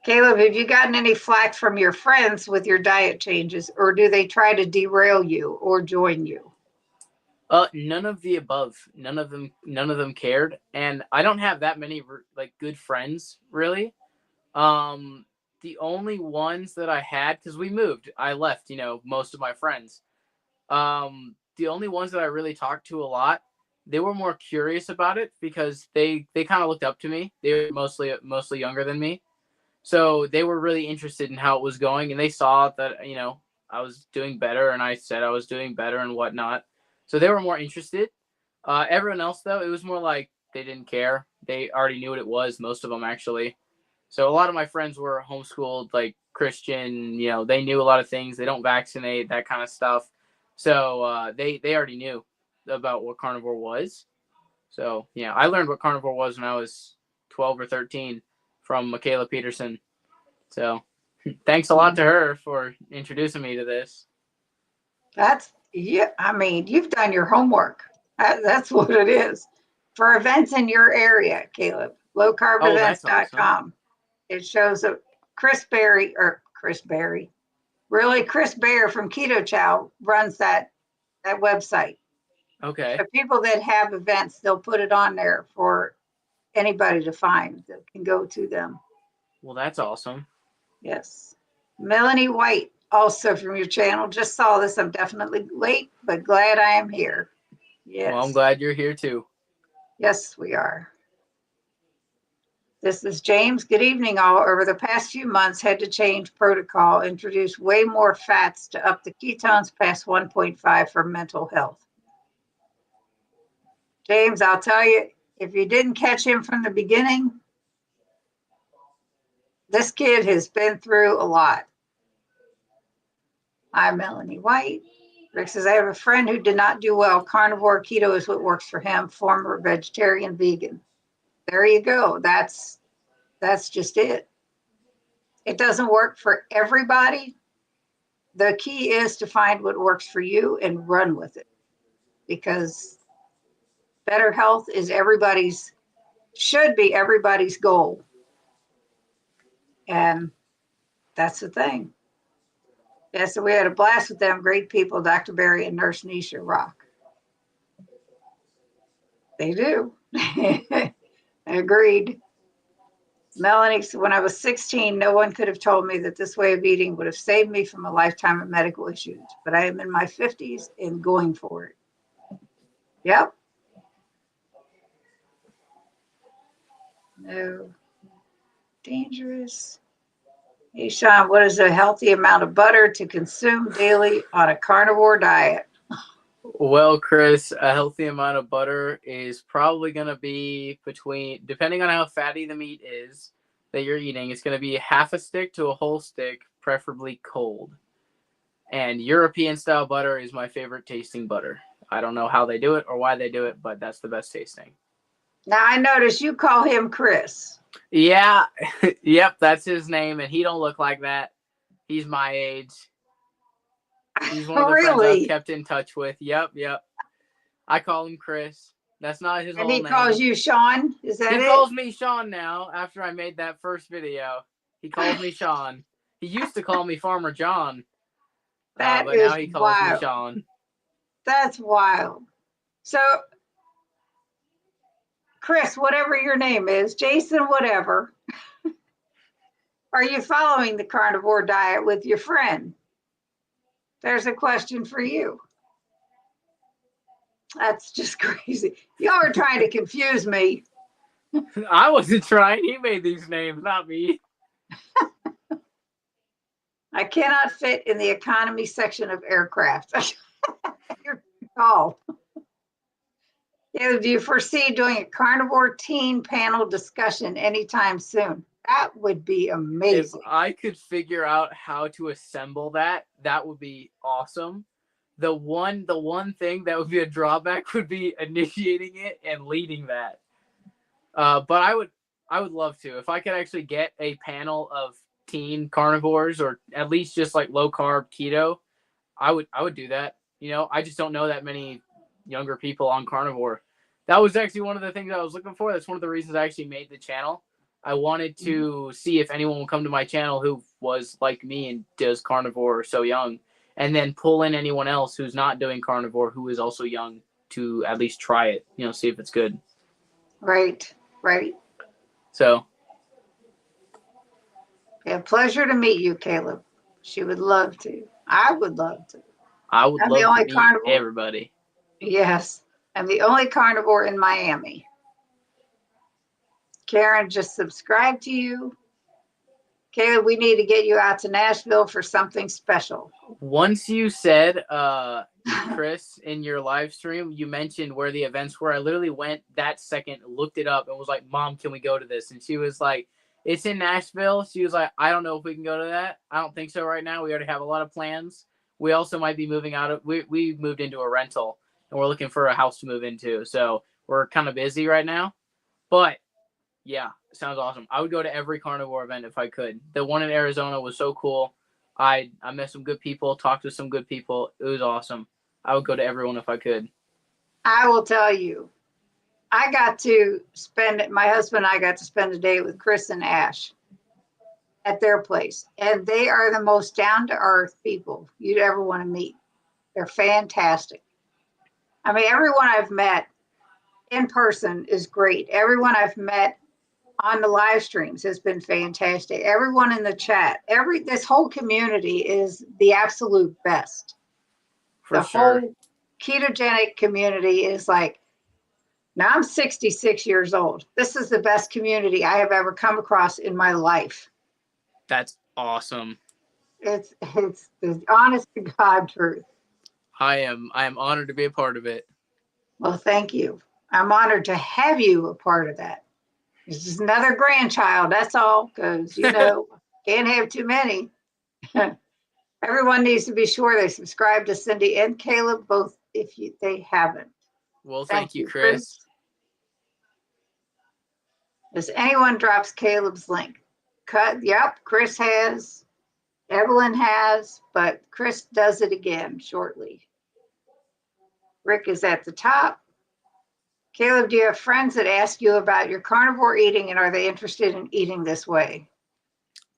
Caleb, have you gotten any flack from your friends with your diet changes, or do they try to derail you or join you? None of the above. None of them cared. And I don't have that many good friends really. The only ones that I had, because we moved, I left, most of my friends. The only ones that I really talked to a lot, they were more curious about it because they kind of looked up to me. They were mostly younger than me. So they were really interested in how it was going, and they saw that, I was doing better, and I said I was doing better and whatnot. So they were more interested. Everyone else, though, it was more like they didn't care. They already knew what it was, most of them, actually. So a lot of my friends were homeschooled, like Christian, they knew a lot of things. They don't vaccinate, that kind of stuff. So they already knew about what carnivore was. So, yeah, I learned what carnivore was when I was 12 or 13 from Michaela Peterson. So thanks a lot to her for introducing me to this. I mean, you've done your homework. That's what it is. For events in your area, Caleb, lowcarbevents.com. Awesome. It shows that Chris Berry, really Chris Bear from Keto Chow runs that website. Okay. So people that have events, they'll put it on there for anybody to find that can go to them. Well, that's awesome. Yes. Melanie White, also from your channel. Just saw this. I'm definitely late, but glad I am here. Yes. Well, I'm glad you're here too. Yes, we are. This is James. Good evening, all. Over the past few months, had to change protocol, introduce way more fats to up the ketones past 1.5 for mental health. James, I'll tell you, if you didn't catch him from the beginning, this kid has been through a lot. I'm Melanie White. Rick says, I have a friend who did not do well. Carnivore keto is what works for him. Former vegetarian, vegan. There you go. That's just it. It doesn't work for everybody, the key is to find what works for you and run with it, because better health is should be everybody's goal. And that's the thing. Yeah, so we had a blast with them. Great people, Dr. Barry and Nurse Nisha rock. They do. Agreed. Melanie, when I was 16, no one could have told me that this way of eating would have saved me from a lifetime of medical issues, but I am in my 50s and going for it. Yep. No. Dangerous. Hey, Sean, what is a healthy amount of butter to consume daily on a carnivore diet? Well, Chris, a healthy amount of butter is probably going to be depending on how fatty the meat is that you're eating, it's going to be half a stick to a whole stick, preferably cold. And European style butter is my favorite tasting butter. I don't know how they do it or why they do it, but that's the best tasting. Now, I notice you call him Chris. Yeah, yep, that's his name, and he don't look like that. He's my age. He's one of the friends I've kept in touch with. Yep. I call him Chris. That's not his whole name. And he calls you Sean? Is that it? He calls me Sean now after I made that first video. He calls me Sean. He used to call me Farmer John. But now he calls me Sean. That's wild. So, Chris, whatever your name is, Jason, whatever, are you following the carnivore diet with your friend? There's a question for you. That's just crazy. Y'all are trying to confuse me. I wasn't trying. He made these names, not me. I cannot fit in the economy section of aircraft. You're tall. Yeah, do you foresee doing a carnivore teen panel discussion anytime soon? That would be amazing. If I could figure out how to assemble that, that would be awesome. The one thing that would be a drawback would be initiating it and leading that. But I would love to. If I could actually get a panel of teen carnivores, or at least just like low carb keto, I would do that. You know, I just don't know that many younger people on carnivore. That was actually one of the things I was looking for. That's one of the reasons I actually made the channel. I wanted to see if anyone will come to my channel who was like me and does carnivore so young, and then pull in anyone else who's not doing carnivore who is also young to at least try it, you know, see if it's good. Right. So. Yeah, pleasure to meet you, Kaleb. She would love to. I would love to. I would love to meet everybody. Yes. I'm the only carnivore in Miami. Karen just subscribed to you. Kaleb, we need to get you out to Nashville for something special. Once you said, Chris, in your live stream, you mentioned where the events were. I literally went that second, looked it up, and was like, Mom, can we go to this? And she was like, it's in Nashville. She was like, I don't know if we can go to that. I don't think so right now. We already have a lot of plans. We also might be moving out. We moved into a rental, and we're looking for a house to move into. So we're kind of busy right now. But yeah, sounds awesome. I would go to every carnivore event if I could. The one in Arizona was so cool. I met some good people, talked to some good people. It was awesome. I would go to everyone if I could. I will tell you, my husband and I got to spend a day with Chris and Ash at their place. And they are the most down-to-earth people you'd ever want to meet. They're fantastic. I mean, everyone I've met in person is great. Everyone I've met on the live streams has been fantastic. Everyone in the chat, this whole community is the absolute best. For sure. Whole ketogenic community is like, now I'm 66 years old. This is the best community I have ever come across in my life. That's awesome. It's the honest to God truth. I am honored to be a part of it. Well, thank you. I'm honored to have you a part of that. It's just another grandchild, that's all, because, you know, can't have too many. Everyone needs to be sure they subscribe to Cindy and Kaleb, both if they haven't. Well, thank you, Chris. As anyone drops Kaleb's link. Yep, Chris has. Evelyn has, but Chris does it again shortly. Rick is at the top. Kaleb, do you have friends that ask you about your carnivore eating, and are they interested in eating this way?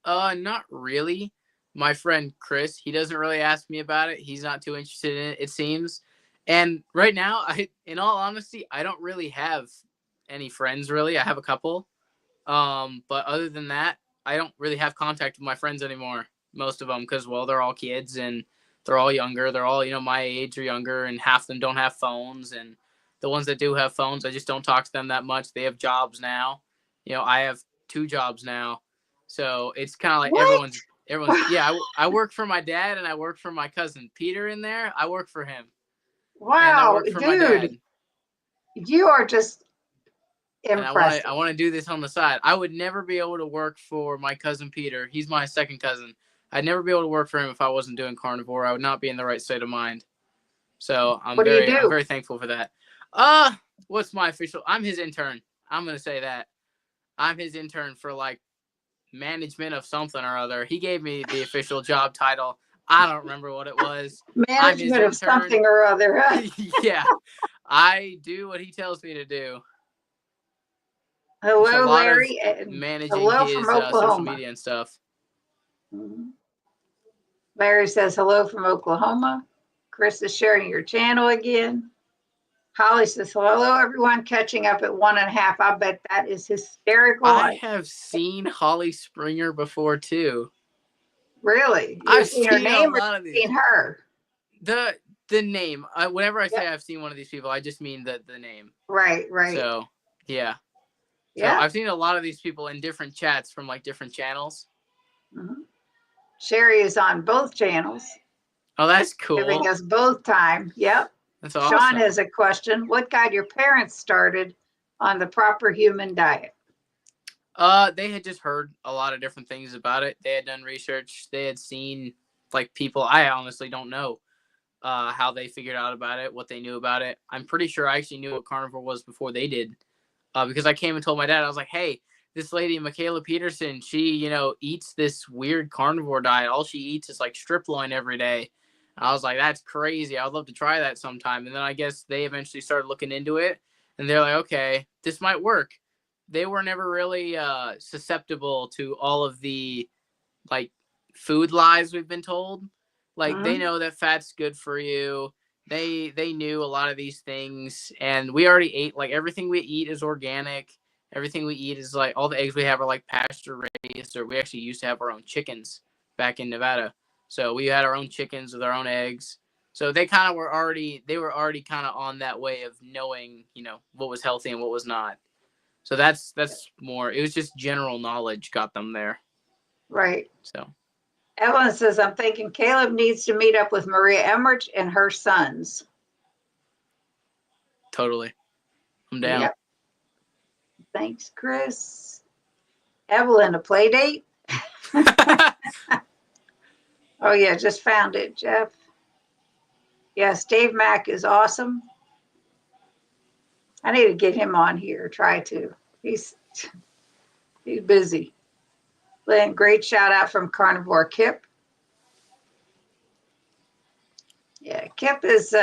Not really. My friend Chris, he doesn't really ask me about it. He's not too interested in it, it seems. And right now, in all honesty, I don't really have any friends. Really, I have a couple. But other than that, I don't really have contact with my friends anymore. Most of them, because well, they're all kids and they're all younger. They're all my age or younger, and half of them don't have phones. And the ones that do have phones, I just don't talk to them that much. They have jobs now. I have 2 jobs now, so it's kind of like What? everyone's. Yeah, I work for my dad and I work for my cousin Peter in there. I work for him and I Wow, work for my dad. dude, you are just And impressive. I want to do this on the side. I would never be able to work for my cousin Peter. He's my second cousin. I'd never be able to work for him if I wasn't doing carnivore. I would not be in the right state of mind. So What do you I'm do? very thankful for that. What's my official? I'm his intern. I'm gonna say that. I'm his intern for like management of something or other. He gave me the official job title. I don't remember what it was. I'm his Management of intern. something or other, huh? Yeah. I do what he tells me to do. There's a Hello, lot of Larry, and managing hello his from social Oklahoma. media and stuff. Mhm. Larry says hello from Oklahoma. Chris is sharing your channel again. Holly says hello, everyone. Catching up at 1.5. I bet that is hysterical. I have seen Holly Springer before too. Really? You've I've seen her seen a name or lot of seen these. her? The name. Whenever I say Yep. I've seen one of these people, I just mean the name. Right. So yeah. So Yeah. I've seen a lot of these people in different chats from like different channels. Mm-hmm. Sherry is on both channels, Oh, that's giving cool. us both time. Yep. That's Sean awesome. has a question. What got your parents started on the proper human diet? They had just heard a lot of different things about it. They had done research. They had seen like people. I honestly don't know how they figured out about it, what they knew about it. I'm pretty sure I actually knew what carnivore was before they did, because I came and told my dad. I was like, "Hey, this lady, Michaela Peterson, she eats this weird carnivore diet. All she eats is like strip loin every day." And I was like, "That's crazy. I'd love to try that sometime." And then I guess they eventually started looking into it, and they're like, "Okay, this might work." They were never really susceptible to all of the like food lies we've been told. Like they Mm-hmm. know that fat's good for you. They knew a lot of these things, and we already ate. Like everything we eat is organic. Everything we eat is like all the eggs we have are like pasture raised, or we actually used to have our own chickens back in Nevada. So we had our own chickens with our own eggs. So they were already kind of on that way of knowing, what was healthy and what was not. So that's more. It was just general knowledge got them there. Right. So Evelyn says, I'm thinking Kaleb needs to meet up with Maria Emmerich and her sons. totally, I'm down. Yep. Thanks, Chris. Evelyn, a play date? Oh, yeah, just found it, Jeff. Yes, Dave Mack is awesome. I need to get him on here, try to. He's busy. Lynn, great shout out from Carnivore Kip. Yeah, Kip is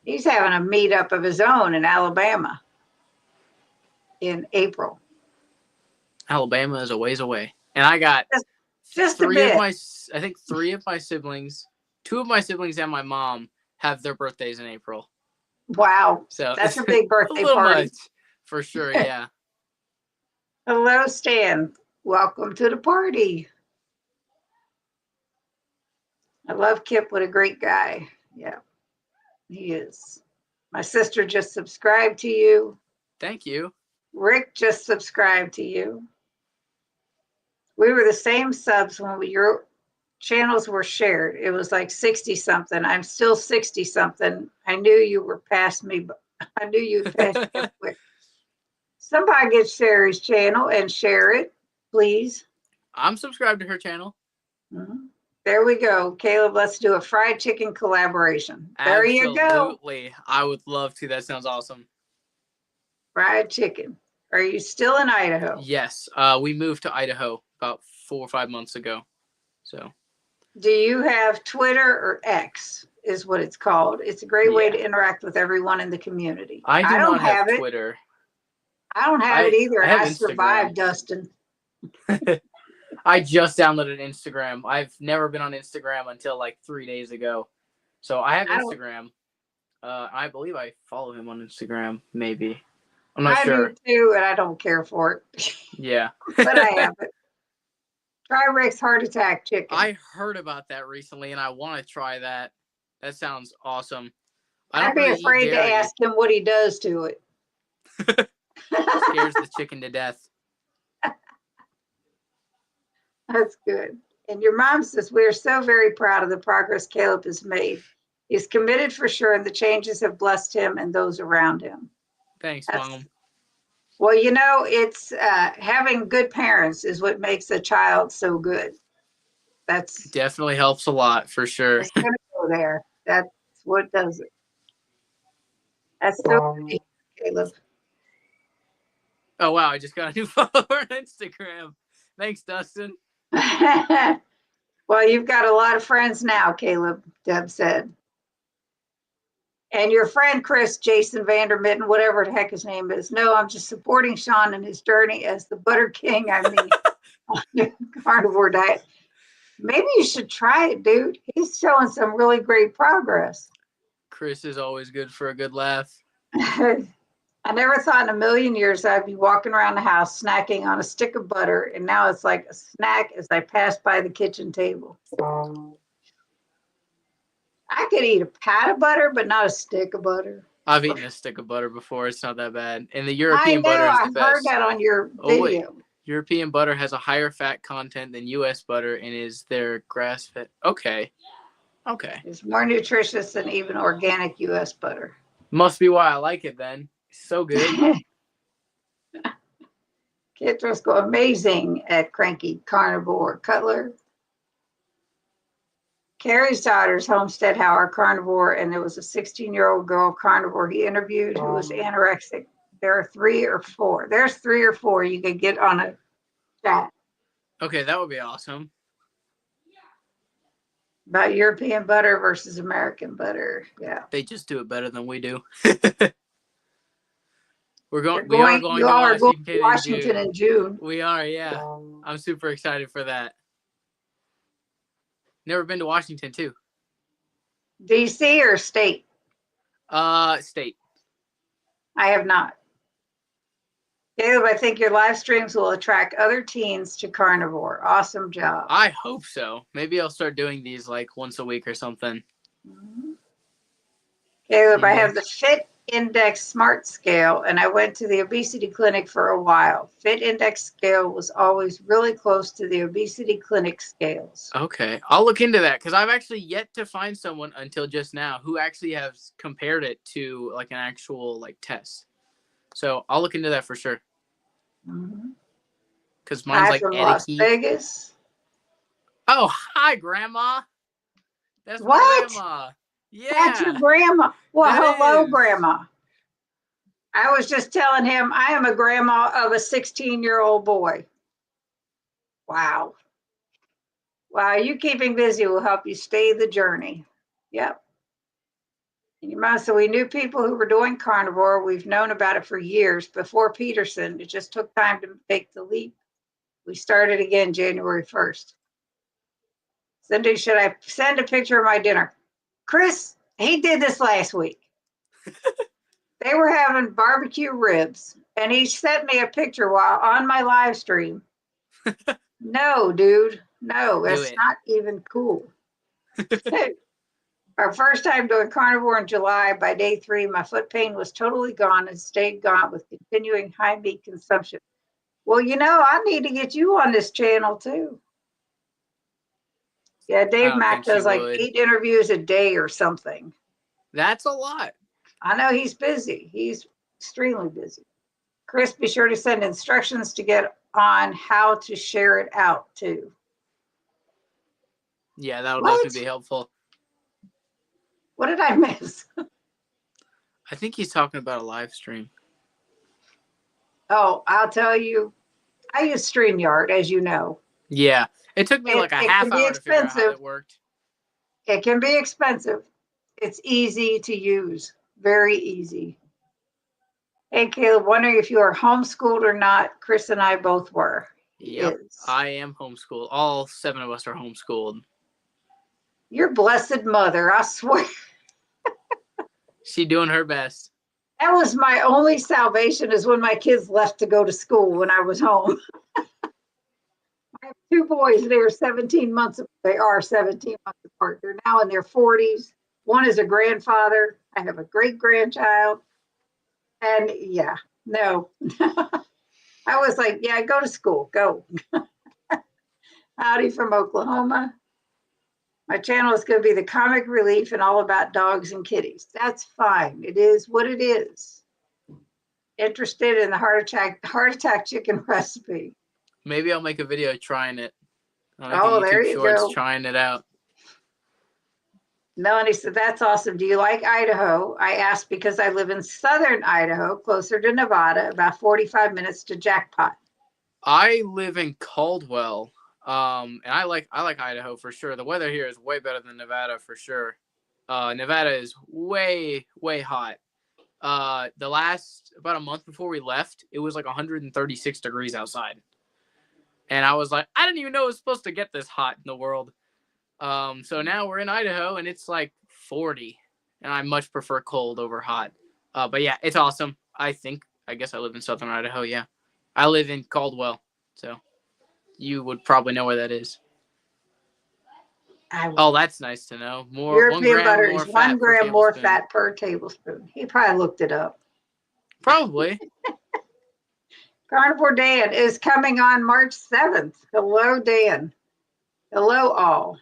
he's having a meetup of his own in Alabama in April. Alabama is a ways away, and I got Just a three of bit. I think 3 of my siblings, 2 of my siblings and my mom have their birthdays in April. Wow. So That's a big a birthday little party. much for sure. Yeah. Hello, Stan. Welcome to the party. I love Kip. What a great guy. Yeah, he is. My sister just subscribed to you. Thank you. Rick just subscribed to you. We were the same subs when your channels were shared. It was like 60 something. I'm still 60 something. I knew you were past me, but I knew you'd pass me quick. Somebody get Sherry's channel and share it, please. I'm subscribed to her channel. Mm-hmm. There we go. Kaleb, let's do a fried chicken collaboration. There you go. Absolutely. I would love to. That sounds awesome. Fried chicken. Are you still in Idaho? Yes. We moved to Idaho about 4 or 5 months ago. So Do you have Twitter or X is what it's called? It's a great way yeah, to interact with everyone in the community. I I do don't not have have it. Twitter. I don't have it I either, I and have I Instagram. survived, Dustin. I just downloaded Instagram. I've never been on Instagram until like 3 days ago. So I have I don't. Instagram. I believe I follow him on Instagram. Maybe I'm not I do sure. too, and I don't care for it, Yeah. but I have it. Try Rick's heart attack chicken. I heard about that recently, and I want to try that. That sounds awesome. I I'd don't be really eat afraid to dairy. ask him what he does to it. Scares the chicken to death. That's good. And your mom says, we are so very proud of the progress Kaleb has made. He's committed for sure, and the changes have blessed him and those around him. Thanks, That's Mom. well, it's having good parents is what makes a child so good. That's Definitely helps a lot for sure. it's gonna go there. That's what does it. That's so good, Caleb. Oh wow, I just got a new follower on Instagram. Thanks, Dustin. Well, you've got a lot of friends now, Caleb, Deb said. And your friend Chris, Jason Vandermitten, whatever the heck his name is. No, I'm just supporting Sean in his journey as the Butter King. I mean, on the carnivore diet. Maybe you should try it, dude. He's showing some really great progress. Chris is always good for a good laugh. I never thought in a million years I'd be walking around the house snacking on a stick of butter, and now it's like a snack as I pass by the kitchen table. I could eat a pat of butter, but not a stick of butter. I've eaten a stick of butter before. It's not that bad. And the I European know, butter is I the heard best. that on your Oh wait, video. European butter has a higher fat content than U.S. butter and is their grass fed. Okay. It's more nutritious than even organic U.S. butter. Must be why I like it then. It's so good. Kids go amazing at cranky carnivore. Cutler. Carrie's daughter's Homestead Howard carnivore, and there was a 16-year-old girl carnivore he interviewed who was anorexic. There are 3 or 4. There's 3 or 4 you could get on a chat Okay, that would be awesome. about European butter versus American butter. Yeah. They just do it better than we do. We are You going to all are going to Washington in Washington June. in June. We are, yeah. I'm super excited for that. Never been to Washington too. DC or state? State. I have not. Caleb, I think your live streams will attract other teens to carnivore. Awesome job. I hope so. Maybe I'll start doing these like once a week or something. Caleb, I Yeah. have the Fit Index Smart Scale, and I went to the obesity clinic for a while. Fit Index scale was always really close to the obesity clinic scales. Okay, I'll look into that because I've actually yet to find someone until just now who actually has compared it to like an actual like test. So I'll look into that for sure. Because mine's Hi like from Las etiquette. Vegas. Oh, hi, Grandma. That's my What? grandma. Yeah. That's your grandma. Well, That hello, is. Grandma. I was just telling him I am a grandma of a 16-year-old boy. Wow. Wow, you keeping busy will help you stay the journey. Yep. And your mom said we knew people who were doing carnivore. We've known about it for years before Peterson. It just took time to make the leap. We started again January 1st. Cindy, should I send a picture of my dinner? Chris, he did this last week. They were having barbecue ribs, and he sent me a picture while on my live stream. No, dude. No, that's not even cool. Our first time doing carnivore in July, by day 3, my foot pain was totally gone and stayed gone with continuing high meat consumption. Well, I need to get you on this channel too. Yeah, Dave Mack does like 8 interviews a day or something. That's a lot. I know he's busy. He's extremely busy. Chris, be sure to send instructions to get on how to share it out too. Yeah, that'll definitely be helpful. What did I miss? I think he's talking about a live stream. Oh, I'll tell you. I use StreamYard, as you know. Yeah. It took me like a It half can be hour to figure out how expensive. that worked. It can be expensive. It's easy to use. Very easy. Hey, Caleb, wondering if you are homeschooled or not. Chris and I both were. He Yep. is. I am homeschooled. All 7 of us are homeschooled. Your blessed mother, I swear. She doing her best. That was my only salvation is when my kids left to go to school when I was home. I have two boys. They are 17 months. They are 17 months apart. They're now in their 40s. One is a grandfather. I have a great grandchild. And yeah, no. I was like, yeah, go to school. Go. Howdy from Oklahoma. My channel is going to be the comic relief and all about dogs and kitties. That's fine. It is what it is. Interested in the heart attack chicken recipe. Maybe I'll make a video trying it. I'll make a Oh, there YouTube you shorts go. trying it out. Melanie said, that's awesome. Do you like Idaho? I asked because I live in southern Idaho, closer to Nevada, about 45 minutes to Jackpot. I live in Caldwell. And I like Idaho for sure. The weather here is way better than Nevada for sure. Nevada is way, way hot. The last about a month before we left, it was like 136 degrees outside. And I was like, I didn't even know it was supposed to get this hot in the world. So now we're in Idaho and it's like 40. And I much prefer cold over hot. But yeah, it's awesome. I guess I live in southern Idaho, yeah. I live in Caldwell, so you would probably know where that is. Oh, that's nice to know. More 1 European gram butter more is 1 fat per gram more tablespoon. fat per tablespoon. He probably looked it up. Probably. Carnivore Dan is coming on March 7th. Hello, Dan. Hello, all.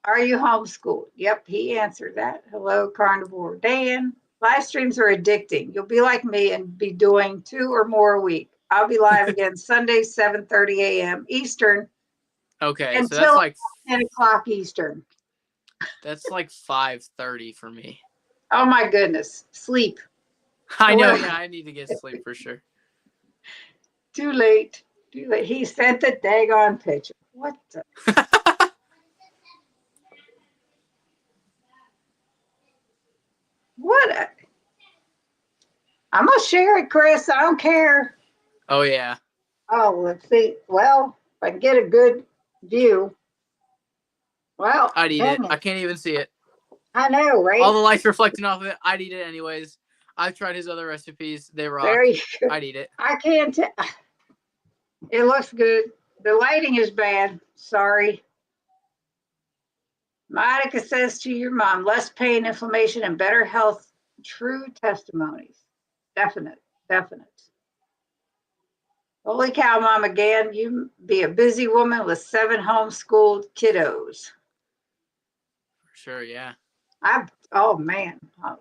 Are you homeschooled? Yep, he answered that. Hello, Carnivore Dan. Live streams are addicting. You'll be like me and be doing 2 or more a week. I'll be live again Sunday, 7:30 a.m. Eastern. Okay, so until 10 o'clock Eastern. That's like 5:30 for me. Oh my goodness. Sleep. I know, yeah, I need to get sleep for sure. Too late. Too late. He sent the daggone picture. What the? What? I'm going to share it, Chris. I don't care. Oh, yeah. Oh, let's see. Well, if I can get a good view. Well, I'd eat it. I can't even see it. I know, right? All the lights reflecting off of it. I'd eat it anyways. I've tried his other recipes. They rock. There you go. I'd eat it. I can't tell. It looks good. The lighting is bad. Sorry. Monica says to your mom, less pain, inflammation, and better health. True testimonies. Definite. Holy cow, Mom, again, you be a busy woman with 7 homeschooled kiddos. For sure, yeah. Oh, man. Oh,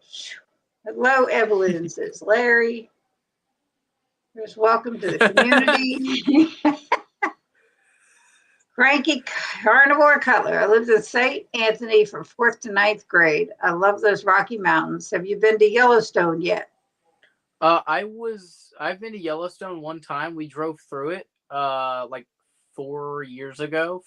hello, Evelyn, says Larry. Here's welcome to the community. Cranky Carnivore Cutler. I lived in St. Anthony from 4th to 9th grade. I love those Rocky Mountains. Have you been to Yellowstone yet? I've been to Yellowstone one time. We drove through it like 5 years ago.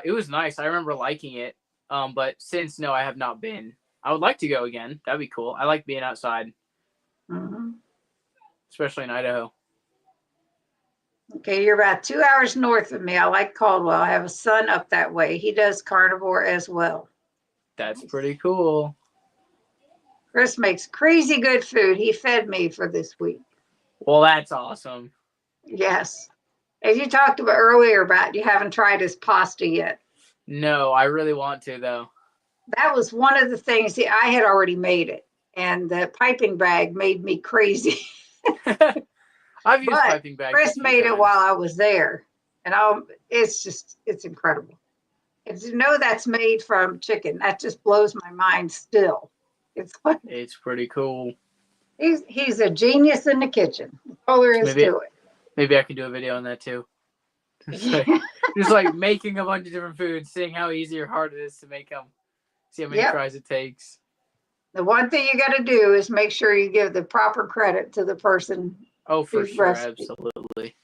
It was nice. I remember liking it. But since no, I have not been. I would like to go again. That'd be cool. I like being outside. Mm-hmm. Especially in Idaho. Okay, you're about 2 hours north of me. I like Caldwell. I have a son up that way. He does carnivore as well. That's pretty cool. Chris makes crazy good food. He fed me for this week. Well, that's awesome. Yes. As you talked about earlier about you haven't tried his pasta yet. No, I really want to, though. That was one of the things. See, I had already made it, and the piping bag made me crazy. I've used piping bags. Chris made it while I was there, and it's incredible. And to know that's made from chicken, that just blows my mind still. It's pretty cool. He's a genius in the kitchen. All there is to it. Maybe I can do a video on that too. Just like making a bunch of different foods, seeing how easy or hard it is to make them. See how many tries it takes. The one thing you got to do is make sure you give the proper credit to the person. Oh, for sure, absolutely. absolutely.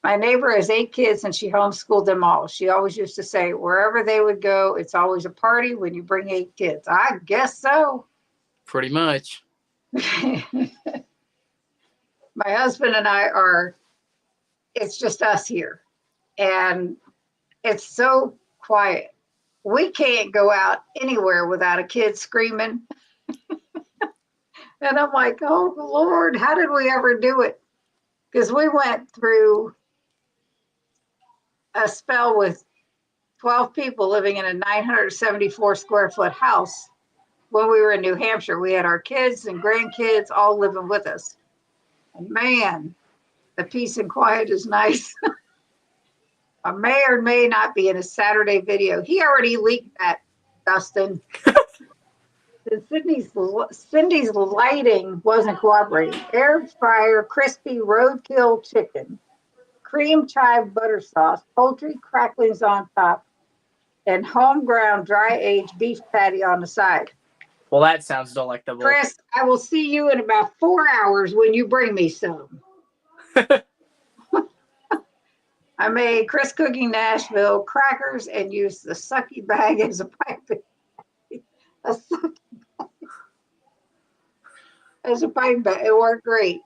My neighbor has 8 kids and she homeschooled them all. She always used to say, wherever they would go, it's always a party when you bring 8 kids. I guess so. Pretty much. My husband and I it's just us here. And it's so quiet. We can't go out anywhere without a kid screaming. And I'm like, oh, Lord, how did we ever do it? Because we went through a spell with 12 people living in a 974 square foot house when we were in New Hampshire. We had our kids and grandkids all living with us. And man, the peace and quiet is nice. I may or may not be in a Saturday video. He already leaked that, Dustin. Cindy's lighting wasn't cooperating. Air fryer, crispy roadkill chicken, cream chive butter sauce, poultry cracklings on top, and home ground dry aged beef patty on the side. Well, that sounds delectable. Chris, I will see you in about 4 hours when you bring me some. I made Chris Cooking Nashville crackers and used the sucky bag as a piping. As a piping bag. It worked great.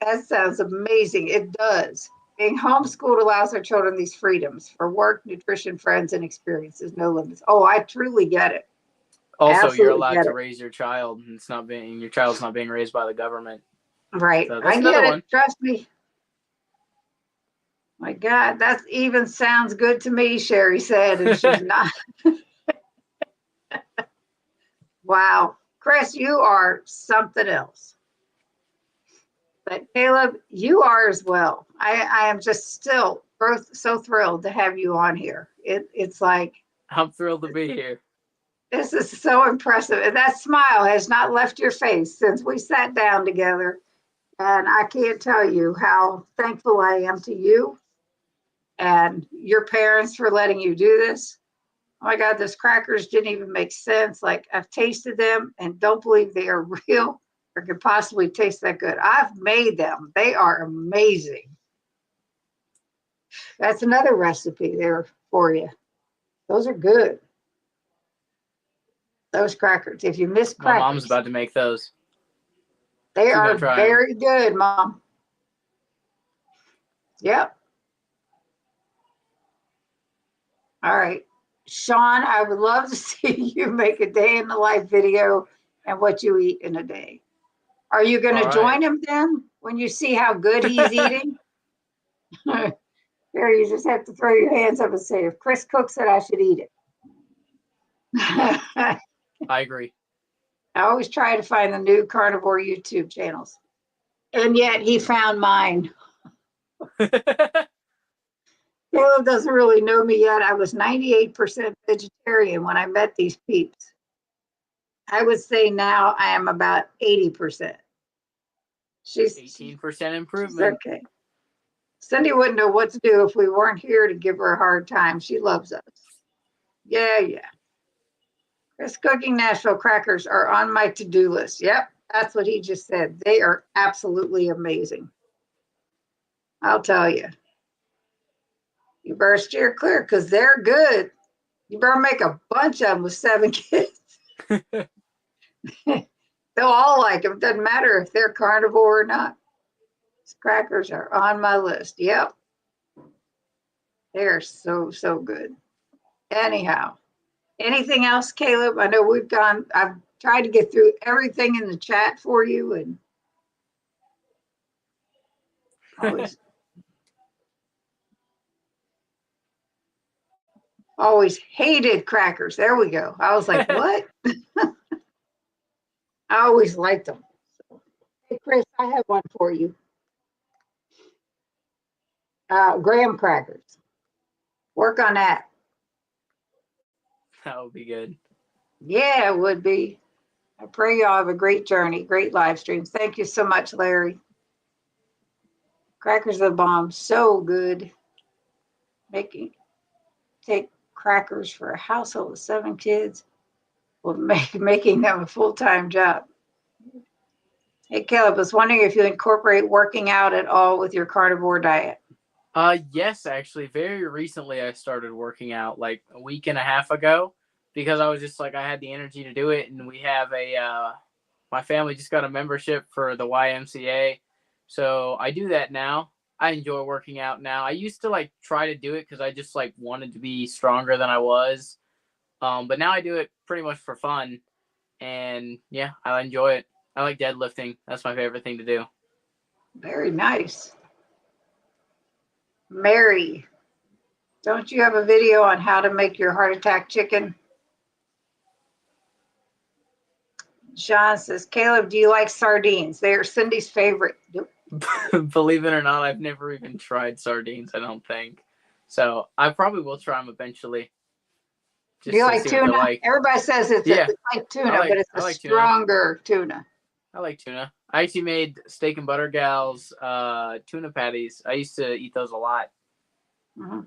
That sounds amazing. It does. Being homeschooled allows our children these freedoms for work, nutrition, friends, and experiences. No limits. Oh, I truly get it. Also, Absolutely you're allowed to raise your child, and your child's not being raised by the government. Right. So that's I another get it. one. Trust me. My God, that even sounds good to me, Sherry said, and she's not. Wow. Chris, you are something else. But Kaleb, you are as well. I am just still so thrilled to have you on here. It's like, I'm thrilled to be here. this is so impressive. And that smile has not left your face since we sat down together. And I can't tell you how thankful I am to you and your parents for letting you do this. Oh my God, those crackers didn't even make sense. Like, I've tasted them and don't believe they are real or could possibly taste that good. I've made them. They are amazing. That's another recipe there for you. Those are good. Those crackers. If you miss My mom's crackers, about to make those. they She's are gonna try 'em. very good, Mom. Yep. All right. Sean, I would love to see you make a day in the life video and what you eat in a day. Are you going to All join right. him then when you see how good he's eating? There, you just have to throw your hands up and say, if Chris cooks it, I should eat it. I I agree. always try to find the new carnivore YouTube channels. And yet he found mine. Kaleb doesn't really know me yet. I was 98% vegetarian when I met these peeps. I would say now I am about 80%. She's 18% improvement. okay. Cindy wouldn't know what to do if we weren't here to give her a hard time. She loves us. Yeah. Chris Cooking Nashville crackers are on my to-do list. Yep, that's what he just said. They are absolutely amazing. I'll tell you. You better steer clear because they're good. You better make a bunch of them with 7 kids. They'll all like them. Doesn't matter if they're carnivore or not. These crackers are on my list. Yep. They're so good. Anyhow, anything else, Kaleb? I know I've tried to get through everything in the chat for you and always hated crackers. There we go. I was like, what? I always liked them. So, hey, Chris, I have one for you. Graham crackers. Work on that. That would be good. Yeah, it would be. I pray y'all have a great journey, great live streams. Thank you so much, Larry. Crackers are the bomb. So good. Take crackers for a household with 7 kids. Well, making them a full-time job. Hey, Caleb, was wondering if you incorporate working out at all with your carnivore diet. Yes, actually, very recently I started working out like a week and a half ago because I was just like I had the energy to do it, and we have my family just got a membership for the YMCA, so I do that now. I enjoy working out now. I used to like try to do it because I just like wanted to be stronger than I was, but now I do it pretty much for fun, and yeah, I enjoy it. I like deadlifting. That's my favorite thing to do. Very nice. Mary, don't you have a video on how to make your heart attack chicken? Sean says, Caleb, do you like sardines? They are Cindy's favorite. Believe it or not, I've never even tried sardines, I don't think. So I probably will try them eventually Do you just to like see what they're tuna? like. Everybody says it's Yeah, like tuna, but it's I a like tuna. stronger tuna. I like tuna. I actually made steak and butter gals tuna patties. I used to eat those a lot. Mm-hmm.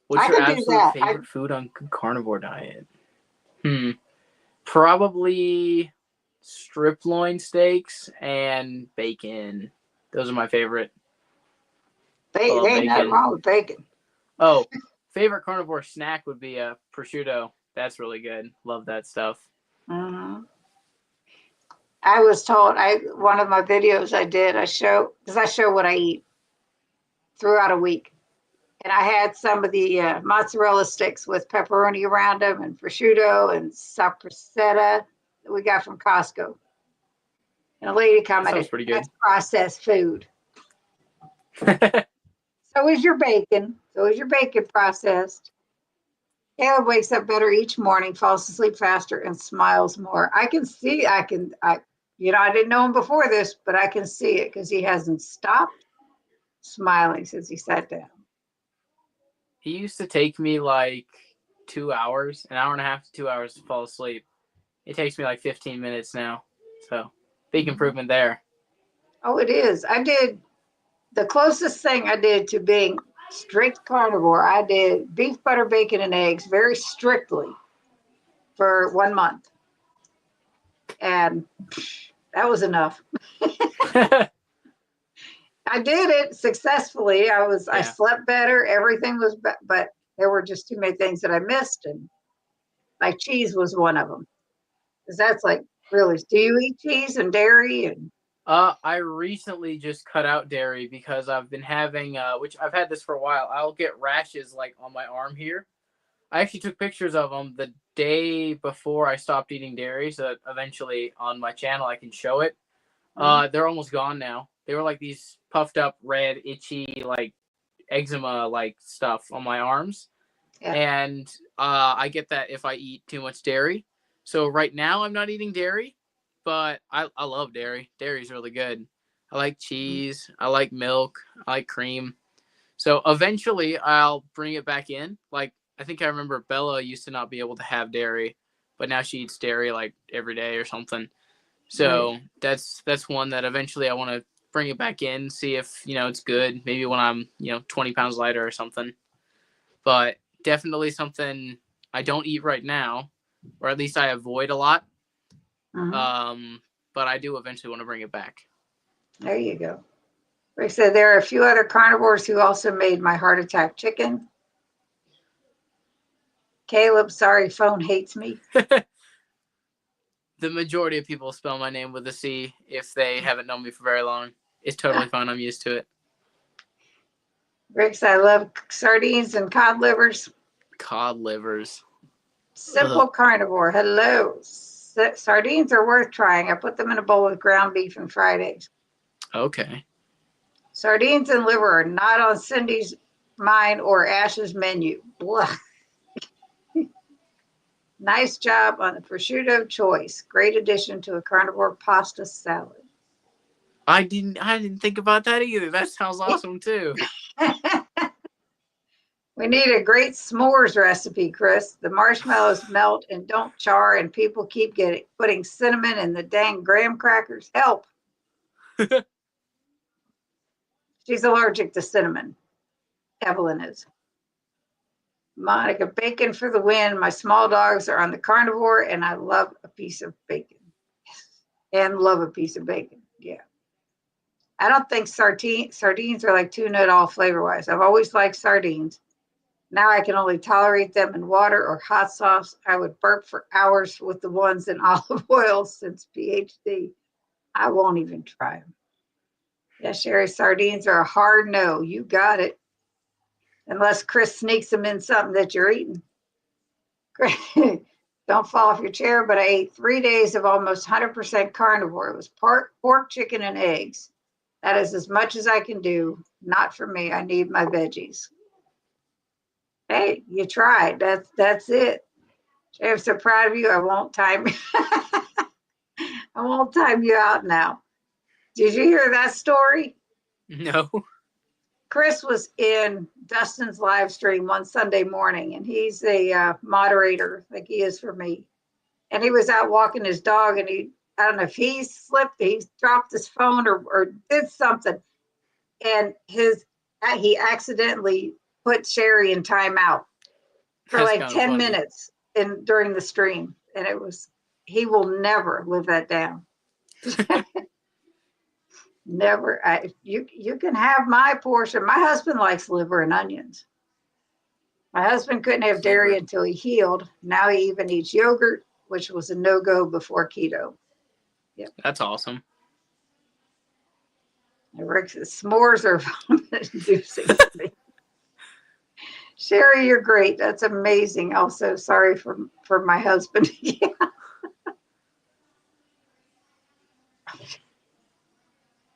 What's I your could do absolute that. favorite food on carnivore diet? Probably strip loin steaks and bacon. Those are my favorite. I They love ain't nothing bacon. wrong with bacon. Oh, favorite carnivore snack would be a prosciutto. That's really good. Love that stuff. Mm-hmm. I was told one of my videos I show because I show what I eat throughout a week, and I had some of the mozzarella sticks with pepperoni around them and prosciutto and sapressetta that we got from Costco. And a lady That sounds commented, pretty "That's good. processed food." So is your bacon. So is your bacon processed? Caleb wakes up better each morning, falls asleep faster, and smiles more. I can see, I didn't know him before this, but I can see it because he hasn't stopped smiling since he sat down. He used to take me like 2 hours, an hour and a half to 2 hours to fall asleep. It takes me like 15 minutes now. So big improvement there. Oh, it is. I did the closest thing I did to being strict carnivore. I did beef, butter, bacon, and eggs very strictly for 1 month. And that was enough. I did it successfully. I Yeah. slept better. Everything was, but there were just too many things that I missed. And like cheese was one of them. Because that's like, really, do you eat cheese and dairy? And I recently just cut out dairy because I've been having, which I've had this for a while. I'll get rashes like on my arm here. I actually took pictures of them the day before I stopped eating dairy, so that eventually on my channel I can show it. They're almost gone now. They were like these puffed up, red, itchy, like eczema like stuff on my arms. yeah. And I get that if I eat too much dairy. So right now I'm not eating dairy, but I love dairy. Dairy's really good. I like cheese. I like milk. I like cream. So eventually I'll bring it back in. Like I think I remember Bella used to not be able to have dairy, but now she eats dairy like every day or something. Right. So that's one that eventually I want to bring it back in, see if it's good. Maybe when I'm 20 pounds lighter or something. But definitely something I don't eat right now, or at least I avoid a lot. Mhm. But I do eventually want to bring it back. There you go. Like I said, there are a few other carnivores who also made my heart attack chicken. Caleb, sorry, phone hates me. The majority of people spell my name with a C if they haven't known me for very long. It's totally fine. I'm used to it. Ricks, I love sardines and cod livers. Cod livers. Simple Ugh. carnivore. Hello. Sardines are worth trying. I put them in a bowl with ground beef and fried eggs. Okay. Sardines and liver are not on Cindy's, mine, or Ash's menu. Blah. Nice job on the prosciutto choice. Great addition to a carnivore pasta salad. I didn't think about that either. That sounds awesome too. We need a great s'mores recipe, Chris. The marshmallows melt and don't char, and people keep putting cinnamon in the dang graham crackers. Help. She's allergic to cinnamon. Evelyn is. Monica, bacon for the win. My small dogs are on the carnivore, and I love a piece of bacon. Yes. and love a piece of bacon. Yeah. I don't think sardines are like tuna at all flavor wise. I've always liked sardines. Now I can only tolerate them in water or hot sauce. I would burp for hours with the ones in olive oil since PhD. I won't even try them. Yeah, Sherry, sardines are a hard no. You got it. Unless Chris sneaks them in something that you're eating. Don't fall off your chair, but I ate 3 days of almost 100% carnivore. It was pork, chicken, and eggs. That is as much as I can do. Not for me. I need my veggies. Hey, you tried. That's it. I'm so proud of you. I won't time I won't time you out now. Did you hear that story? No. Chris was in Dustin's live stream one Sunday morning, and he's a moderator like he is for me. And he was out walking his dog, and I don't know if he slipped, he dropped his phone or did something, and he accidentally put Sherry in timeout for That's like kind of 10 funny. minutes during the stream. And he will never live that down. Never. You can have my portion. My husband likes liver and onions. My husband couldn't have dairy Liver. until he healed. Now he even eats yogurt, which was a no-go before keto. Yep. That's awesome. Rick's s'mores are vomit-inducing to me. Sherry, you're great. That's amazing. Also, sorry for my husband. Yeah.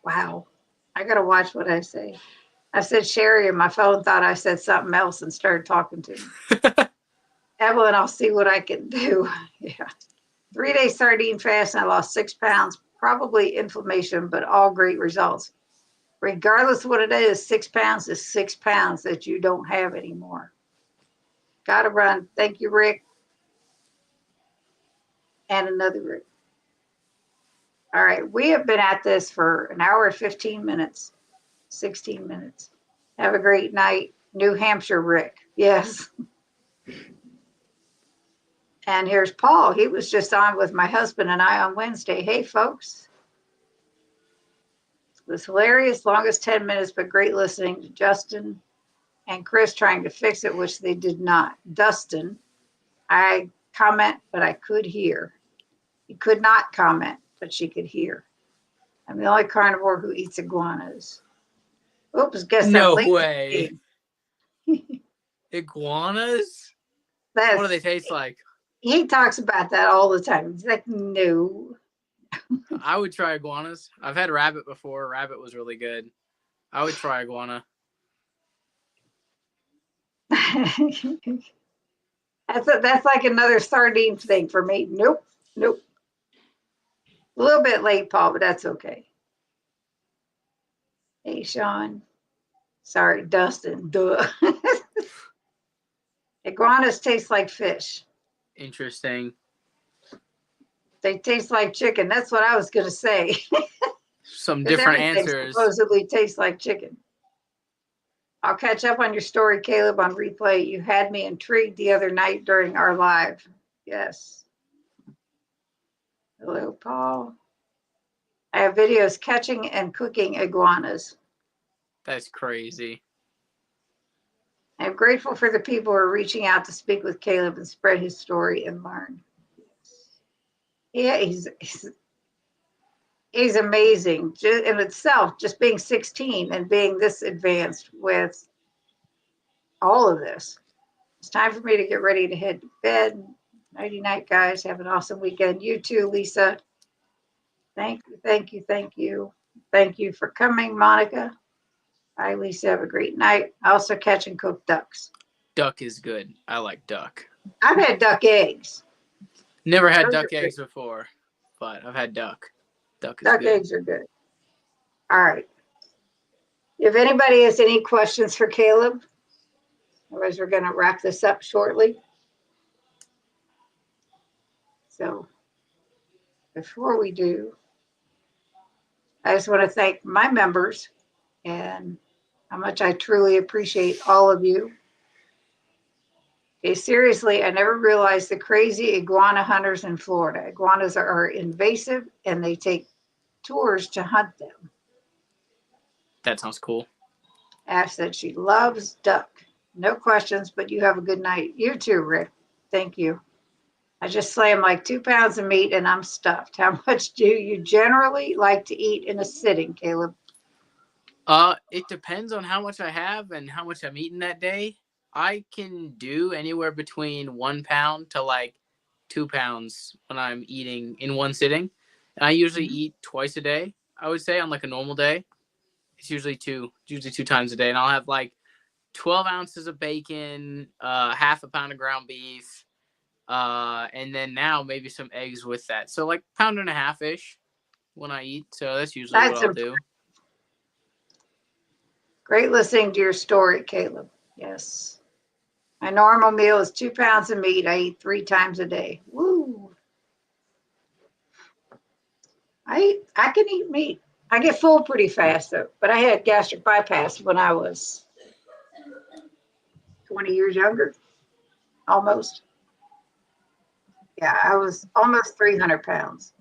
Wow. I got to watch what I say. I said Sherry, and my phone thought I said something else and started talking to me. Evelyn, I'll see what I can do. Yeah. 3-day sardine fast, and I lost 6 pounds. Probably inflammation, but all great results. Regardless of what it is, 6 pounds is 6 pounds that you don't have anymore. Gotta run. Thank you, Rick. And another Rick. All right. We have been at this for an hour and 15 minutes, 16 minutes. Have a great night. New Hampshire, Rick. Yes. And here's Paul. He was just on with my husband and I on Wednesday. Hey, folks. It was hilarious. Longest 10 minutes, but great listening to Justin and Chris trying to fix it, which they did not. Dustin, I comment, but I could hear. He could not comment, but she could hear. I'm the only carnivore who eats iguanas. Oops, guess I'm No late. way. Iguanas? What do they taste like? He talks about that all the time. He's like, no. I would try iguanas. I've had rabbit before. Rabbit was really good. I would try iguana. That's like another sardine thing for me. Nope. A little bit late, Paul, but that's okay. Hey, Sean. Sorry, Dustin. Duh. Iguanas taste like fish. Interesting. They taste like chicken. That's what I was going to say. Some different Everything answers. supposedly tastes like chicken. I'll catch up on your story, Caleb, on replay. You had me intrigued the other night during our live. Yes. Hello, Paul. I have videos catching and cooking iguanas. That's crazy. I'm grateful for the people who are reaching out to speak with Caleb and spread his story and learn. Yeah, he's amazing in itself, just being 16 and being this advanced with all of this. It's time for me to get ready to head to bed. Nighty night, guys. Have an awesome weekend. You too, Lisa. Thank you. Thank you for coming, Monica. Bye, Lisa. Have a great night. I also catch and cook ducks. Duck is good. I like duck. I've had duck eggs. Never had duck eggs before, but I've had duck. Duck is good. Duck eggs are good. All right. If anybody has any questions for Caleb, otherwise we're going to wrap this up shortly. So before we do, I just want to thank my members and how much I truly appreciate all of you. Okay, seriously, I never realized the crazy iguana hunters in Florida. Iguanas are invasive and they take tours to hunt them. That sounds cool. Ash said she loves duck. No questions, but you have a good night. You too, Rick. Thank you. I just slammed like 2 pounds of meat and I'm stuffed. How much do you generally like to eat in a sitting, Caleb? It depends on how much I have and how much I'm eating that day. I can do anywhere between 1 pound to like 2 pounds when I'm eating in one sitting. And I usually Mhm. eat twice a day, I would say, on like a normal day. It's usually two times a day. And I'll have like 12 ounces of bacon, half a pound of ground beef, and then now maybe some eggs with that. So like pound and a half ish when I eat. So that's usually what That's I'll a do. great listening to your story, Caleb. Yes. My normal meal is 2 pounds of meat. I eat 3 times a day. Woo. I can eat meat. I get full pretty fast though. But I had gastric bypass when I was 20 years younger, almost. Yeah, I was almost 300 pounds.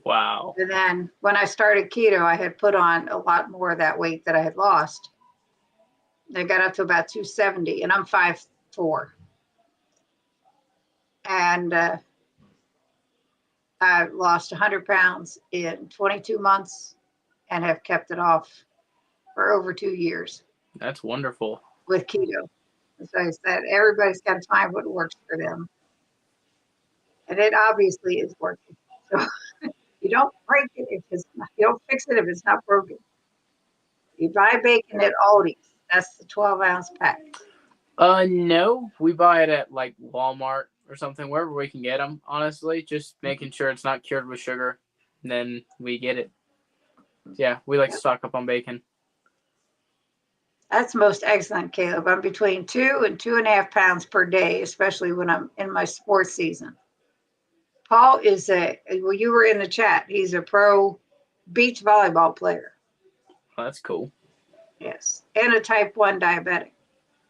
Wow. And then when I started keto, I had put on a lot more of that weight that I had lost. I got up to about 270, and I'm 5'4". And I lost 100 pounds in 22 months and have kept it off for over 2 years That's wonderful. with keto. As I said, everybody's got to find what works for them. And it obviously is working. So you don't break it if it's not, you don't fix it if it's not broken. You buy bacon at Aldi's. That's the 12-ounce pack. No, we buy it at like Walmart or something, wherever we can get them. Honestly, just making sure it's not cured with sugar, and then we get it. Yeah, we like to Yep. stock up on bacon. That's most excellent, Caleb. I'm between 2 and 2.5 pounds per day, especially when I'm in my sports season. Paul is well, you were in the chat. He's a pro beach volleyball player. Well, that's cool. Yes. And a type 1 diabetic.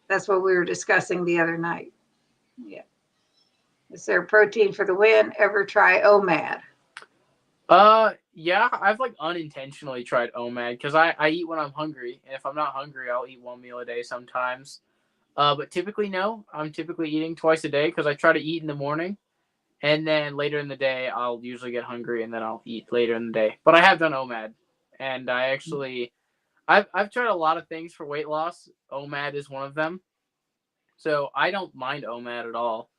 That's what we were discussing the other night. Yeah. Is there protein for the win? Ever try OMAD? Yeah, I've like unintentionally tried OMAD because I eat when I'm hungry, and if I'm not hungry, I'll eat one meal a day sometimes. But typically, no. I'm typically eating twice a day because I try to eat in the morning, and then later in the day, I'll usually get hungry, and then I'll eat later in the day. But I have done OMAD, and I've tried a lot of things for weight loss. OMAD is one of them, so I don't mind OMAD at all.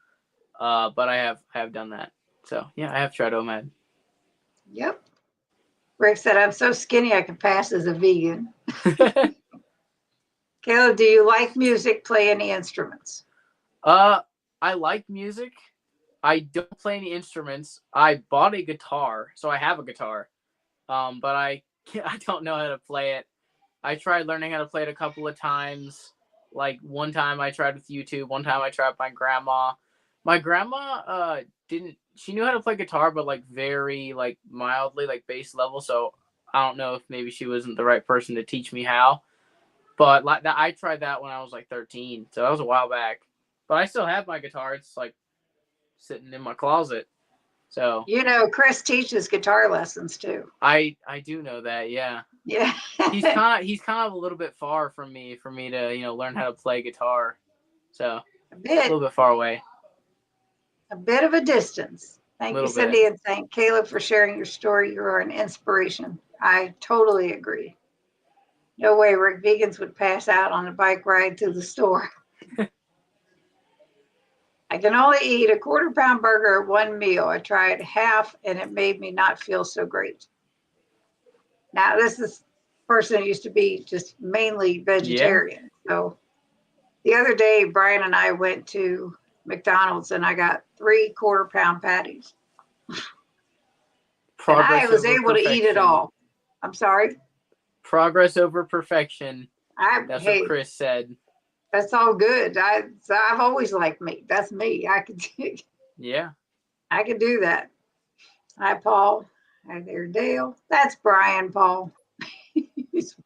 But I have done that. So yeah, I have tried OMAD. Yep. Rick said, I'm so skinny I can pass as a vegan. Caleb, do you like music? Play any instruments? uh, I like music. I don't play any instruments. I bought a guitar, so I have a guitar. But I don't know how to play it. I tried learning how to play it a couple of times. Like one time I tried with YouTube. One time I tried with my grandma. My grandma didn't. She knew how to play guitar, but like very like mildly, like base level. So I don't know if maybe she wasn't the right person to teach me how. But like that, I tried that when I was like 13. So that was a while back. But I still have my guitar. It's like sitting in my closet. So You know, Chris teaches guitar lessons too. I do know that. Yeah. Yeah. He's kind of a little bit far from me for me to learn how to play guitar, so a a bit, little bit far away, a bit of a distance. a Thank you, little bit. Cindy, and thank Caleb for sharing your story. You are an inspiration. I totally agree. No way Rick vegans would pass out on a bike ride to the store. I can only eat a quarter-pound burger at one meal. I tried half and it made me not feel so great. Now, this is a person who used to be just mainly Yeah, vegetarian. So the other day, Brian and I went to McDonald's and I got 3 quarter-pound patties. And I progress was over able to eat it perfection. all. I'm sorry. Progress over perfection. That's what Hey, Chris said. that's all good. I've always liked meat. That's me. Yeah, I could do that. Hi, Paul. Hi there, Dale. That's Brian, Paul. That's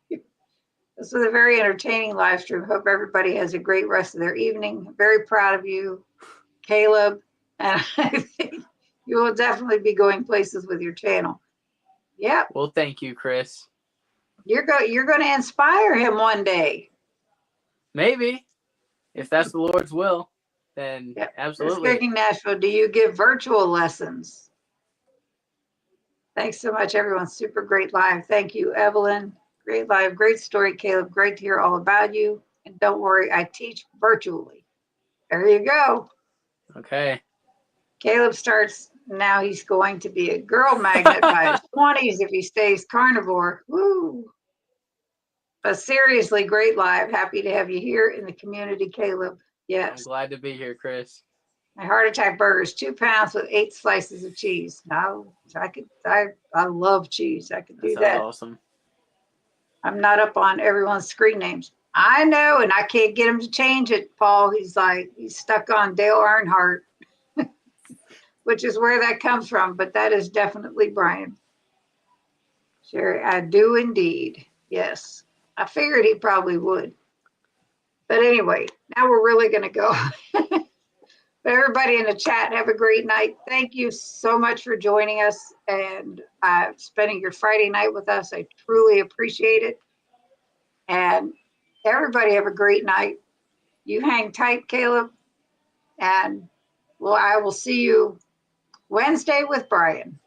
This was a very entertaining live stream. Hope everybody has a great rest of their evening. Very proud of you, Kaleb. And I think you will definitely be going places with your channel. Yep. Well, thank you, Chris. You're going to inspire him one day. Maybe. If that's the Lord's will, then Yep. absolutely. Cooking Nashville, do you give virtual lessons? Thanks so much, everyone. Super great live. Thank you, Evelyn. Great live. Great story, Kaleb. Great to hear all about you. And don't worry, I teach virtually. There you go. Okay. Kaleb starts now. He's going to be a girl magnet by his 20s if he stays carnivore. Woo! But seriously, great live. Happy to have you here in the community, Kaleb. Yes. I'm glad to be here, Chris. My heart attack burger is 2 pounds with 8 slices of cheese. No, I love cheese. I could do That sounds that. awesome. I'm not up on everyone's screen names. I know, and I can't get him to change it, Paul. He's stuck on Dale Earnhardt, which is where that comes from, but that is definitely Brian. Sherry, I do indeed. Yes. I figured he probably would. But anyway, now we're really going to go. But everybody in the chat, have a great night. Thank you so much for joining us and spending your Friday night with us. I truly appreciate it. And everybody have a great night. You hang tight, Kaleb. And I will see you Wednesday with Brian.